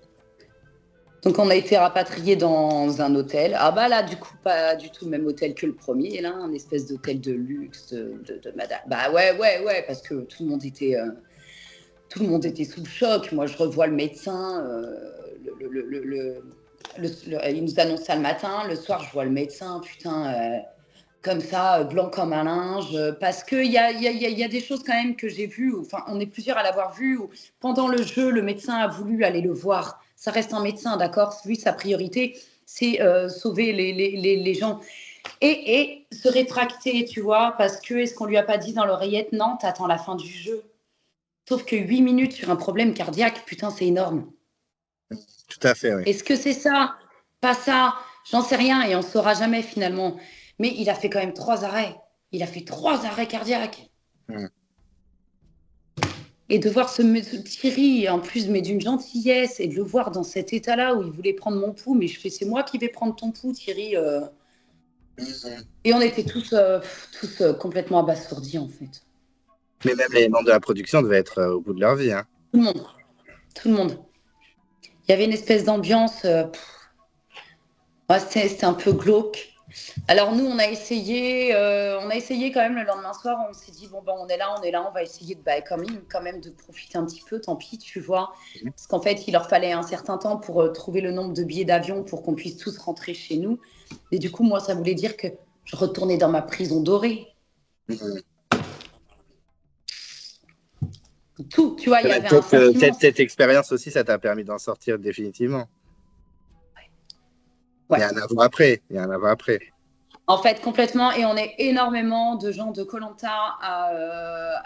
Donc, on a été rapatriés dans un hôtel. Ah bah là, du coup, pas du tout le même hôtel que le premier, là, un espèce d'hôtel de luxe de madame. Bah ouais, parce que tout le monde était sous le choc. Moi, je revois le médecin. Il nous annonce ça le matin. Le soir, je vois le médecin, putain, comme ça, blanc comme un linge. Parce qu'il y a des choses quand même que j'ai vues. Enfin, on est plusieurs à l'avoir vu. Où, pendant le jeu, le médecin a voulu aller le voir. Ça reste un médecin, d'accord. Lui, sa priorité, c'est sauver les gens. Et se rétracter, tu vois, parce que est-ce qu'on lui a pas dit dans l'oreillette, non, t'attends la fin du jeu. Sauf que 8 minutes sur un problème cardiaque, putain, c'est énorme. Tout à fait, oui. Est-ce que c'est ça? Pas ça? J'en sais rien et on ne saura jamais finalement. Mais il a fait quand même 3 arrêts. Il a fait 3 arrêts cardiaques. Et de voir ce Thierry, en plus, mais d'une gentillesse, et de le voir dans cet état-là où il voulait prendre mon pouls, mais je fais, c'est moi qui vais prendre ton pouls, Thierry. Et on était tous complètement abasourdis, en fait. Mais même les membres de la production devaient être au bout de leur vie. Hein. Tout le monde. Il y avait une espèce d'ambiance. C'était un peu glauque. Alors nous, on a essayé quand même le lendemain soir. On s'est dit bon ben on est là, on va essayer de quand même de profiter un petit peu. Tant pis, tu vois, parce qu'en fait, il leur fallait un certain temps pour trouver le nombre de billets d'avion pour qu'on puisse tous rentrer chez nous. Et du coup, moi, ça voulait dire que je retournais dans ma prison dorée. Tout, tu vois, il y avait un sentiment. Cette expérience aussi, ça t'a permis d'en sortir définitivement. Ouais. Il y a un avant après. En fait, complètement. Et on est énormément de gens de Koh Lanta à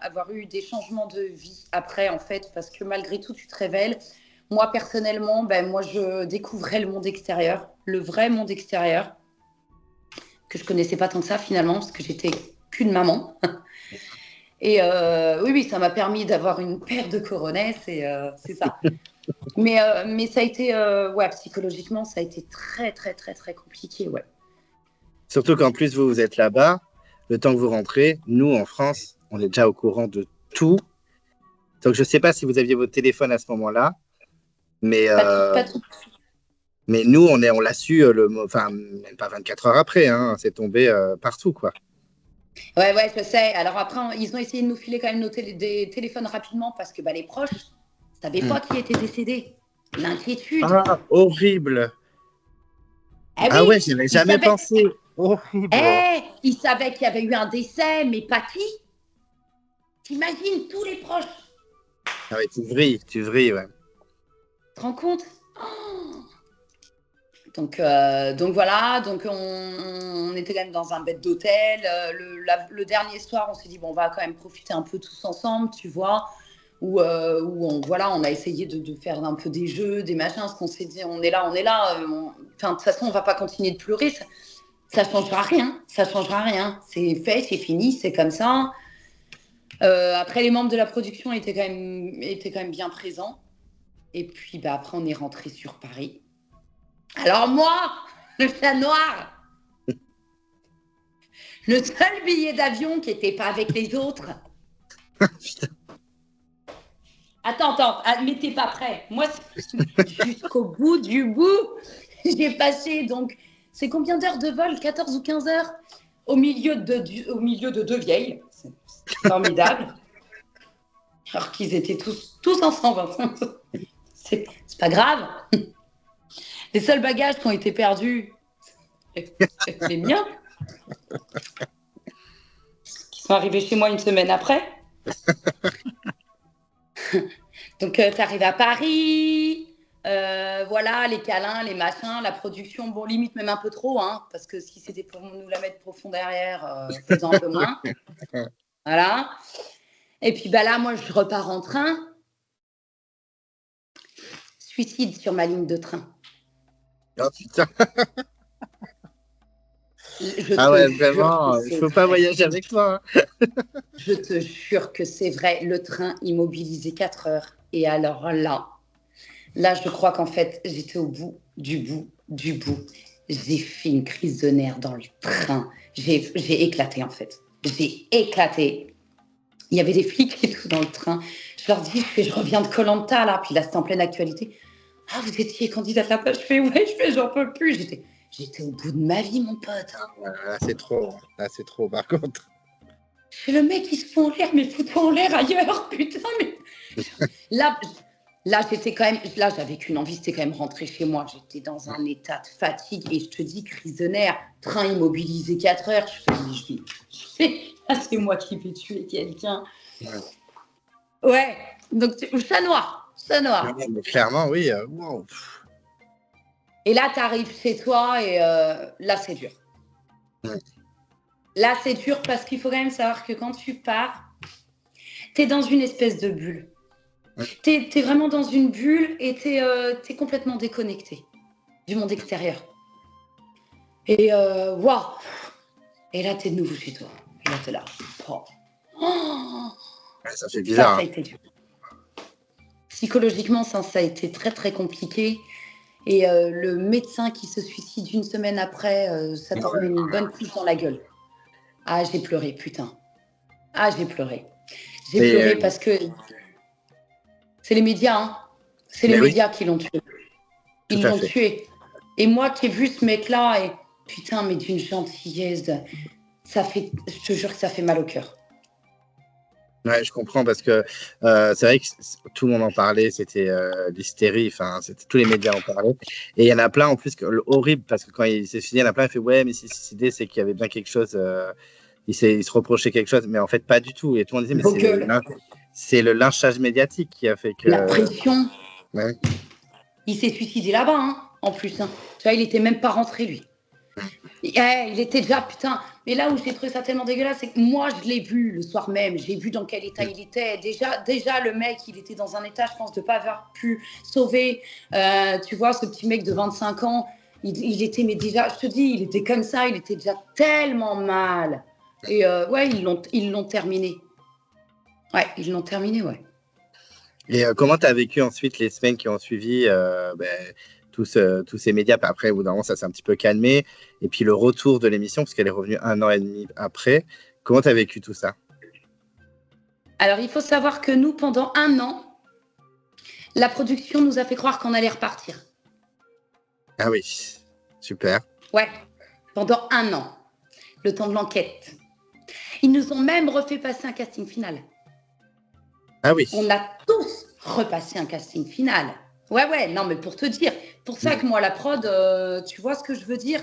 avoir eu des changements de vie après, en fait, parce que malgré tout, tu te révèles. Moi, personnellement, moi, je découvrais le monde extérieur, le vrai monde extérieur, que je connaissais pas tant que ça, finalement, parce que j'étais qu'une maman. Et oui, ça m'a permis d'avoir une paire de coronets, c'est ça. mais ça a été, psychologiquement, ça a été très, très, très, très compliqué, ouais. Surtout qu'en plus, vous êtes là-bas, le temps que vous rentrez, nous, en France, on est déjà au courant de tout. Donc, je ne sais pas si vous aviez votre téléphone à ce moment-là, mais, pas tout. Mais nous, on l'a su, même pas 24 heures après, hein, c'est tombé partout, quoi. Ouais, je sais. Alors après, ils ont essayé de nous filer quand même des téléphones rapidement parce que les proches ne savaient pas qui était décédé. L'inquiétude. Ah, horrible. Oui, ouais, je n'avais jamais pensé. Horrible. Ils savaient qu'il y avait eu un décès, mais pas qui. T'imagines tous les proches. Ah ouais, tu vrilles, ouais. Tu te rends compte? Donc voilà, on était quand même dans un bed d'hôtel. Le dernier soir, on s'est dit, bon, on va quand même profiter un peu tous ensemble, tu vois, où on a essayé de faire un peu des jeux, des machins, parce qu'on s'est dit, on est là. De toute façon, on va pas continuer de pleurer, ça changera rien, c'est fait, c'est fini, c'est comme ça. Après, les membres de la production étaient quand même bien présents. Et puis, après, on est rentré sur Paris. Alors moi, le chat noir, le seul billet d'avion qui n'était pas avec les autres. Attends, mais t'es pas prêt. Moi, jusqu'au bout du bout, j'ai passé, donc, c'est combien d'heures de vol? 14 ou 15 heures au milieu de 2 vieilles. C'est formidable. Alors qu'ils étaient tous ensemble. C'est pas grave. Les seuls bagages qui ont été perdus, c'est les miens. Qui sont arrivés chez moi une semaine après. Donc, tu arrives à Paris, Voilà, les câlins, les machins, la production, bon, limite même un peu trop, hein, parce que si c'était pour nous la mettre profond derrière, faisant un peu moins. Voilà. Et puis bah là, moi, je repars en train. Suicide sur ma ligne de train. Oh putain. Je Ah te ouais, jure que vraiment, il c'est faut pas vrai. voyager avec toi. Je te jure que c'est vrai. Le train immobilisé 4 heures. Et alors là, je crois qu'en fait, j'étais au bout du bout du bout. J'ai fait une crise de nerfs dans le train. J'ai éclaté, en fait. J'ai éclaté. Il y avait des flics et tout dans le train. Je leur dis, je reviens de Koh Lanta, là. Puis là, c'était en pleine actualité. Ah, vous étiez candidate là-bas? Je fais, ouais, j'en peux plus. J'étais au bout de ma vie, mon pote. Là, c'est trop. Là, c'est trop, par contre. Je fais, le mec, il se fout en l'air, mais fous-toi en l'air ailleurs, putain. Mais... Là, j'étais quand même. Là, j'avais qu'une envie, c'était quand même rentrer chez moi. J'étais dans un état de fatigue et je te dis, crise de nerfs, train immobilisé 4 heures. Je dis, ah, c'est moi qui vais tuer quelqu'un. Ouais, donc chat noir. Mais clairement, oui. Wow. Et là, tu arrives chez toi et là, c'est dur. Là, c'est dur parce qu'il faut quand même savoir que quand tu pars, tu es dans une espèce de bulle. Tu es vraiment dans une bulle et tu es complètement déconnecté du monde extérieur. Et waouh! Et là, tu es de nouveau chez toi. Et là, tu es là. Oh. Ça fait bizarre. Ça a été dur. Psychologiquement, ça a été très, très compliqué. Et le médecin qui se suicide une semaine après, ça t'en remet une bonne couche dans la gueule. Ah, j'ai pleuré, putain. Ah, j'ai pleuré. J'ai pleuré parce que c'est les médias, hein. C'est les médias qui l'ont tué. Ils l'ont tué. Et moi qui ai vu ce mec-là, et putain, mais d'une gentillesse, je te jure que ça fait mal au cœur. Ouais, je comprends parce que c'est vrai que tout le monde en parlait, c'était l'hystérie, enfin, tous les médias en parlaient. Et il y en a plein en plus, horrible, parce que quand il s'est suicidé, il y en a plein qui fait ouais, mais s'il s'est suicidé, c'est qu'il y avait bien quelque chose, il se reprochait quelque chose, mais en fait, pas du tout. Et tout le monde disait, mais c'est le lynchage médiatique qui a fait que. La pression. Ouais. Il s'est suicidé là-bas, hein, en plus. Hein. Tu vois, il était même pas rentré, lui. Il était déjà, putain. Mais là où j'ai trouvé ça tellement dégueulasse, c'est que moi, je l'ai vu le soir même. J'ai vu dans quel état il était. Déjà, le mec, il était dans un état, je pense, de ne pas avoir pu sauver, tu vois, ce petit mec de 25 ans. Il était, mais déjà, je te dis, il était comme ça. Il était déjà tellement mal. Et ouais, ils l'ont terminé. Ouais, ils l'ont terminé, ouais. Et comment tu as vécu ensuite les semaines qui ont suivi tous ces médias? Après, au bout d'un moment, ça s'est un petit peu calmé. Et puis le retour de l'émission, parce qu'elle est revenue 1 an et demi après. Comment tu as vécu tout ça? Alors, il faut savoir que nous, pendant 1 an, la production nous a fait croire qu'on allait repartir. Ah oui, super. Ouais, pendant 1 an, le temps de l'enquête. Ils nous ont même refait passer un casting final. Ah oui. On a tous repassé un casting final. Ouais, non, mais pour te dire, pour ça que moi, la prod, tu vois ce que je veux dire?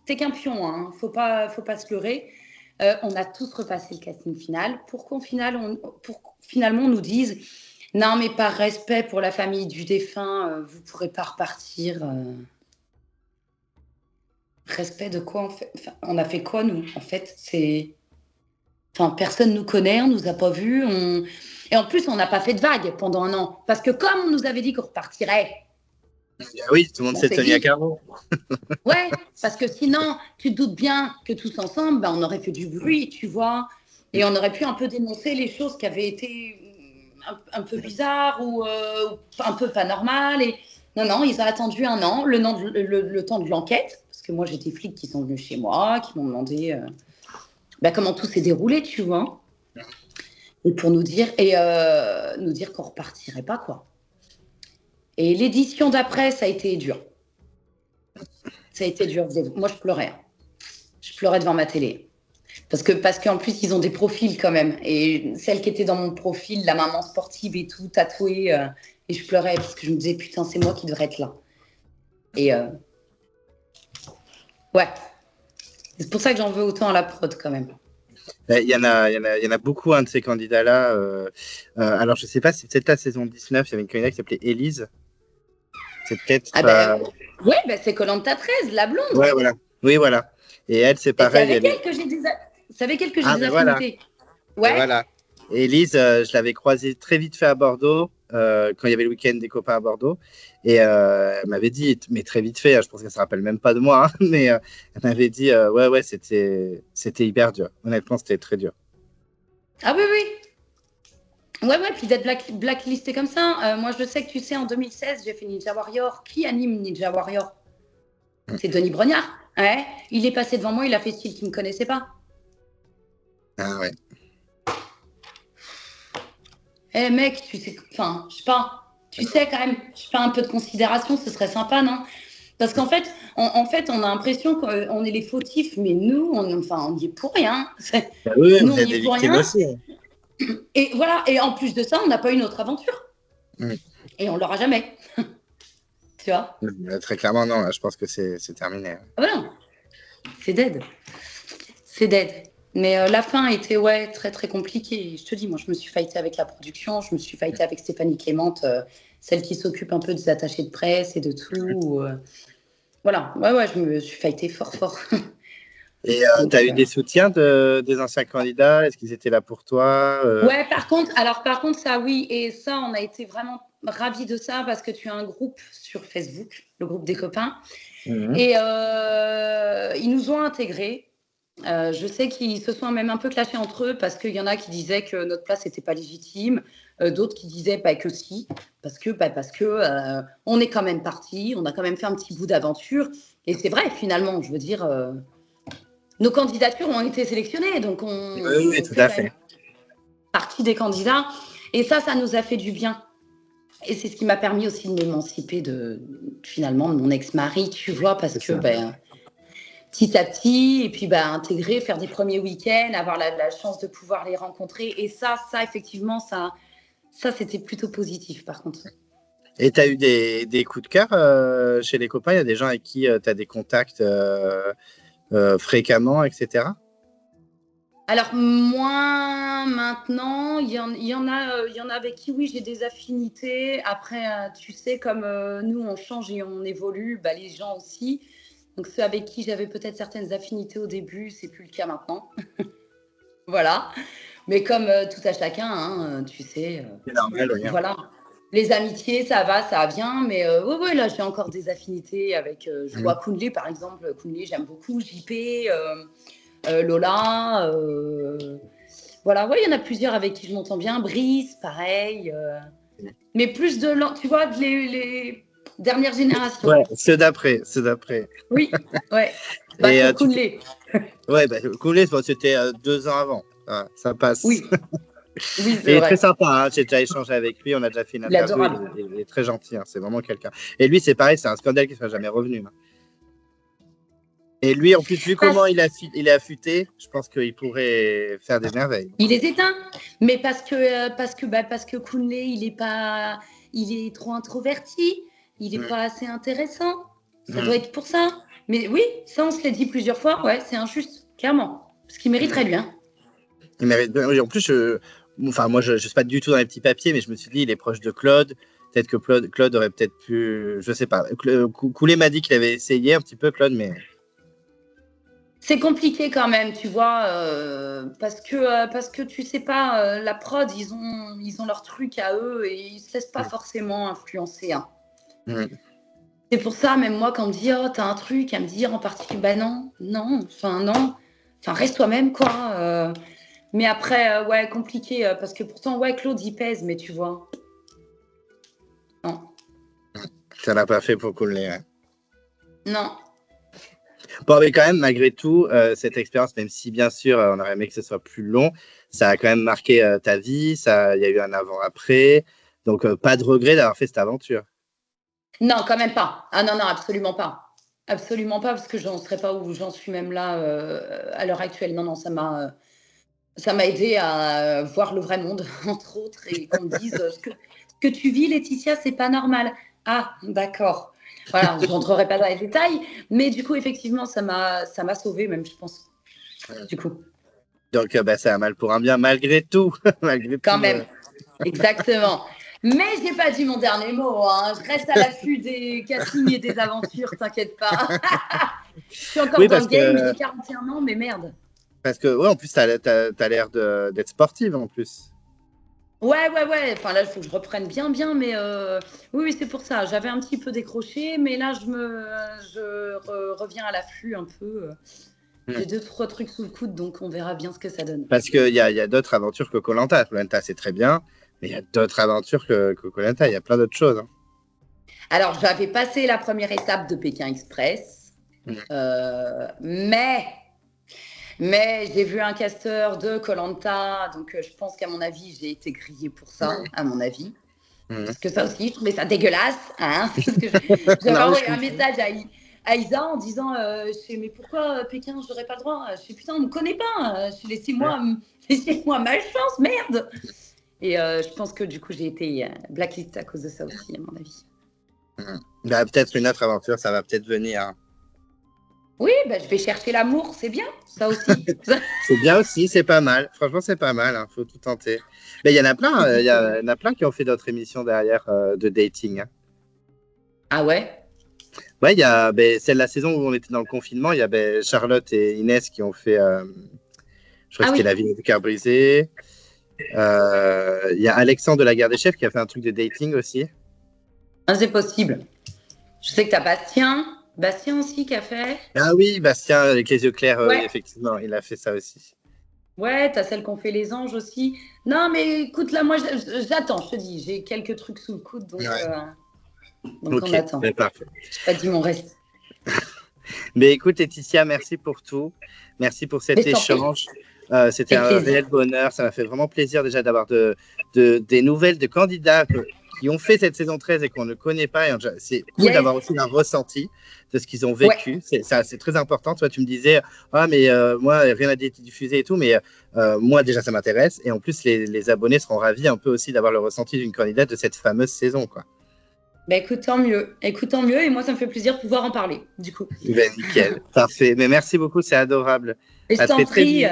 T'es qu'un pion, hein, faut pas se leurrer. On a tous repassé le casting final pour finalement on nous dise non, mais par respect pour la famille du défunt, vous pourrez pas repartir. Respect de quoi, en fait? Enfin, on a fait quoi, nous? En fait, personne nous connaît, on nous a pas vus. Et en plus, on n'a pas fait de vagues pendant 1 an. Parce que comme on nous avait dit qu'on repartirait. Oui, tout le monde s'est tenu à carreau. Ouais, parce que sinon, tu te doutes bien que tous ensemble, on aurait fait du bruit, tu vois. Et on aurait pu un peu dénoncer les choses qui avaient été un peu bizarres ou un peu pas normales. Et non, ils ont attendu 1 an, le temps de l'enquête. Parce que moi, j'ai des flics qui sont venus chez moi, qui m'ont demandé comment tout s'est déroulé, tu vois. Et pour nous dire qu'on repartirait pas, quoi. Et l'édition d'après, ça a été dur. Ça a été dur. Moi, je pleurais. Je pleurais devant ma télé. Parce qu'en plus, ils ont des profils quand même. Et celle qui était dans mon profil, la maman sportive et tout, tatouée, et je pleurais parce que je me disais, putain, c'est moi qui devrais être là. Et ouais. C'est pour ça que j'en veux autant à la prod quand même. Il y en a beaucoup, de ces candidats-là. Alors, je ne sais pas si c'est peut-être la saison 19, il y avait une candidate qui s'appelait Élise. C'est peut-être. Ah ben, ouais, ben c'est koh 13, la blonde. Ouais, voilà. Oui, voilà. Et elle, c'est pareil. C'est avec elle que j'ai Ah, des ben voilà. affinités. Ben Ouais. voilà. Et Elise, je l'avais croisée très vite fait à Bordeaux, quand il y avait le week-end des copains à Bordeaux. Et elle m'avait dit, mais très vite fait, je pense qu'elle ne se rappelle même pas de moi, hein, mais elle m'avait dit, ouais, ouais, c'était hyper dur. Honnêtement, c'était très dur. Ah oui, oui. Ouais, ouais, puis d'être blacklisté comme ça. Moi, je sais que tu sais, en 2016, j'ai fait Ninja Warrior. Qui anime Ninja Warrior? C'est Denis Brognard. Ouais. Il est passé devant moi, il a fait style qu'il ne me connaissait pas. Ah ouais. Eh mec, tu sais, enfin, je sais pas, tu sais quand même, je fais un peu de considération, ce serait sympa, non? Parce qu'en fait, on a l'impression qu'on est les fautifs, mais nous, on y est pour rien. Bah oui, Nous, vous on êtes y des est pour victimes rien. aussi, hein. Et voilà, et en plus de ça, on n'a pas une autre aventure. Mm. Et on l'aura jamais. Tu vois? Très clairement, non, là, je pense que c'est terminé. Ah bah non, c'est dead. C'est dead. Mais la fin était ouais, très très compliquée. Je te dis, moi, je me suis fightée avec la production, je me suis fightée avec Stéphanie Clémente, celle qui s'occupe un peu des attachés de presse et de tout. Voilà, ouais, ouais, je me suis fightée fort fort. Et tu as eu des soutiens des anciens candidats? Est-ce qu'ils étaient là pour toi? Ouais, par contre, ça oui, et ça, on a été vraiment ravis de ça parce que tu as un groupe sur Facebook, le groupe des copains, Mhm. et ils nous ont intégrés. Je sais qu'ils se sont même un peu clashés entre eux parce qu'il y en a qui disaient que notre place n'était pas légitime, d'autres qui disaient bah, que si, parce que on est quand même parti, on a quand même fait un petit bout d'aventure. Et c'est vrai, finalement, je veux dire, nos candidatures ont été sélectionnées, donc Oui, oui, on tout fait à quand même fait. partie des candidats. Et ça nous a fait du bien. Et c'est ce qui m'a permis aussi de m'émanciper finalement de mon ex-mari, tu vois, parce que ben, petit à petit, et puis bah, intégrer, faire des premiers week-ends, avoir la chance de pouvoir les rencontrer. Et ça effectivement, ça c'était plutôt positif par contre. Et tu as eu des coups de cœur chez les copains? Il y a des gens avec qui tu as des contacts fréquemment, etc. Alors moins maintenant, il y en a avec qui oui j'ai des affinités. Après, tu sais comme nous on change et on évolue, bah, les gens aussi. Donc ceux avec qui j'avais peut-être certaines affinités au début, c'est plus le cas maintenant. Voilà. Mais comme tout à chacun, hein, tu sais, C'est normal, oui, hein. voilà. Les amitiés, ça va, ça vient, mais ouais, ouais, là, j'ai encore des affinités avec, je Mhm. vois Kounlé, par exemple. Kounlé, j'aime beaucoup. JP, Lola, voilà. Ouais, il y en a plusieurs avec qui je m'entends bien. Brice, pareil. Mais plus tu vois, les dernières générations. Ouais, ceux d'après, ceux d'après. Oui, ouais. Et Bateau Kounlé. ouais, bah, Cooley, bon, c'était 2 ans avant. Ah, ça passe. Oui, oui, Mais c'est il est très vrai. sympa, hein. J'ai déjà échangé avec lui, on a déjà fait une Il est interview. adorable. Il est très gentil, hein. C'est vraiment quelqu'un. Et lui, c'est pareil, c'est un scandale qui ne sera jamais revenu, hein. Et lui, en plus, vu comment il est affûté, je pense qu'il pourrait faire des merveilles. Il les éteint, mais parce que Kounlé, il est trop introverti, il est Mm. pas assez intéressant. Ça Mm. doit être pour ça. Mais oui, ça on se l'est dit plusieurs fois. Ouais, c'est injuste, clairement, parce qu'il mériterait bien. Il mérite bien. En plus, enfin, moi, je ne suis pas du tout dans les petits papiers, mais je me suis dit, il est proche de Claude. Peut-être que Claude aurait peut-être pu. Je sais pas. Coulé m'a dit qu'il avait essayé un petit peu, Claude, mais. C'est compliqué quand même, tu vois, parce que tu sais pas, la prod, ils ont leur truc à eux et ils se laissent pas forcément influencer, hein. Mm. C'est pour ça, même moi, quand on me dit, oh, t'as un truc à me dire en particulier, bah non, non, reste toi-même, quoi. Mais après, ouais, compliqué, parce que pourtant, ouais, Claude, il pèse, mais tu vois, non, Ça l'a pas fait pour Cooley, ouais. non. Bon, mais quand même, malgré tout, cette expérience, même si bien sûr, on aurait aimé que ce soit plus long, ça a quand même marqué ta vie. Il y a eu un avant-après. Donc, pas de regret d'avoir fait cette aventure. Non, quand même pas. Ah non, non, absolument pas. Absolument pas, parce que j'en serais pas où j'en suis même là à l'heure actuelle. Non, non, ça m'a aidé à voir le vrai monde, entre autres, et qu'on me dise ce que tu vis, Laetitia, c'est pas normal. Ah, d'accord. Voilà, je rentrerai pas dans les détails, mais du coup, effectivement, ça m'a sauvée, même, je pense. Du coup, Donc, bah, c'est un mal pour un bien, malgré tout. Malgré quand tout. même, exactement. Mais j'ai pas dit mon dernier mot. Hein. Je reste à l'affût des castings et des aventures, t'inquiète pas. Je suis encore dans le game, j'ai 41 ans, mais merde. Parce que, ouais, en plus, t'as l'air d'être sportive, en plus. Ouais. Enfin, là, il faut que je reprenne bien, mais oui, c'est pour ça. J'avais un petit peu décroché, mais là, je reviens à l'affût un peu. J'ai 2-3 trucs sous le coude, donc on verra bien ce que ça donne. Parce qu'il y a d'autres aventures que Koh-Lanta. Koh-Lanta, c'est très bien, mais il y a d'autres aventures que Koh-Lanta. Il y a plein d'autres choses. Hein. Alors, j'avais passé la première étape de Pékin Express, mais j'ai vu un casteur de Koh-Lanta, donc je pense qu'à mon avis, j'ai été grillée pour ça, à mon avis. Parce que ça aussi, je trouvais ça dégueulasse. Hein, parce que j'avais envoyé un message à Isa en disant mais pourquoi Pékin, je n'aurais pas le droit? Je sais putain, on ne me connaît pas. Laissez-moi ma chance, merde. Et je pense que du coup, j'ai été blacklist à cause de ça aussi, à mon avis. Bah, peut-être une autre aventure, ça va peut-être venir. Hein. Oui, je vais chercher l'amour, c'est bien, ça aussi. C'est bien aussi, c'est pas mal. Franchement, c'est pas mal, hein, faut tout tenter. Mais il y en a plein, il y en a plein qui ont fait d'autres émissions derrière de dating. Hein. Ah ouais? Ouais, il y a celle de la saison où on était dans le confinement, il y a Charlotte et Inès qui ont fait, je crois que c'était La vie du cœur brisé. Il y a Alexandre de la Guerre des Chefs qui a fait un truc de dating aussi. Ah, c'est possible. Je sais que tu as Bastien aussi qui a fait. Ah oui, Bastien avec les yeux clairs, effectivement, il a fait ça aussi. Ouais, t'as celle qu'on fait les anges aussi. Non, mais écoute, là, moi, j'attends, je te dis, j'ai quelques trucs sous le coude, donc, donc on attend. Parfait. Je pas dit mon reste. Mais écoute, Laetitia, merci pour tout. Merci pour cet échange. C'était un réel bonheur. Ça m'a fait vraiment plaisir déjà d'avoir des nouvelles de candidats qui ont fait cette saison 13 et qu'on ne connaît pas. C'est cool d'avoir aussi un ressenti de ce qu'ils ont vécu. Ouais. C'est très important. Toi, tu me disais, mais moi, rien n'a été diffusé et tout, mais moi, déjà, ça m'intéresse. Et en plus, les abonnés seront ravis un peu aussi d'avoir le ressenti d'une candidate de cette fameuse saison, quoi. Écoute, tant mieux. Et moi, ça me fait plaisir de pouvoir en parler, du coup. Nickel, parfait. Mais merci beaucoup, c'est adorable. Et je t'en prie.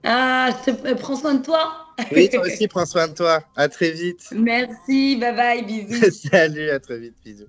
Prends soin de toi. Oui, toi aussi, prends soin de toi. À très vite. Merci, bye bye, bisous. Salut, à très vite, bisous.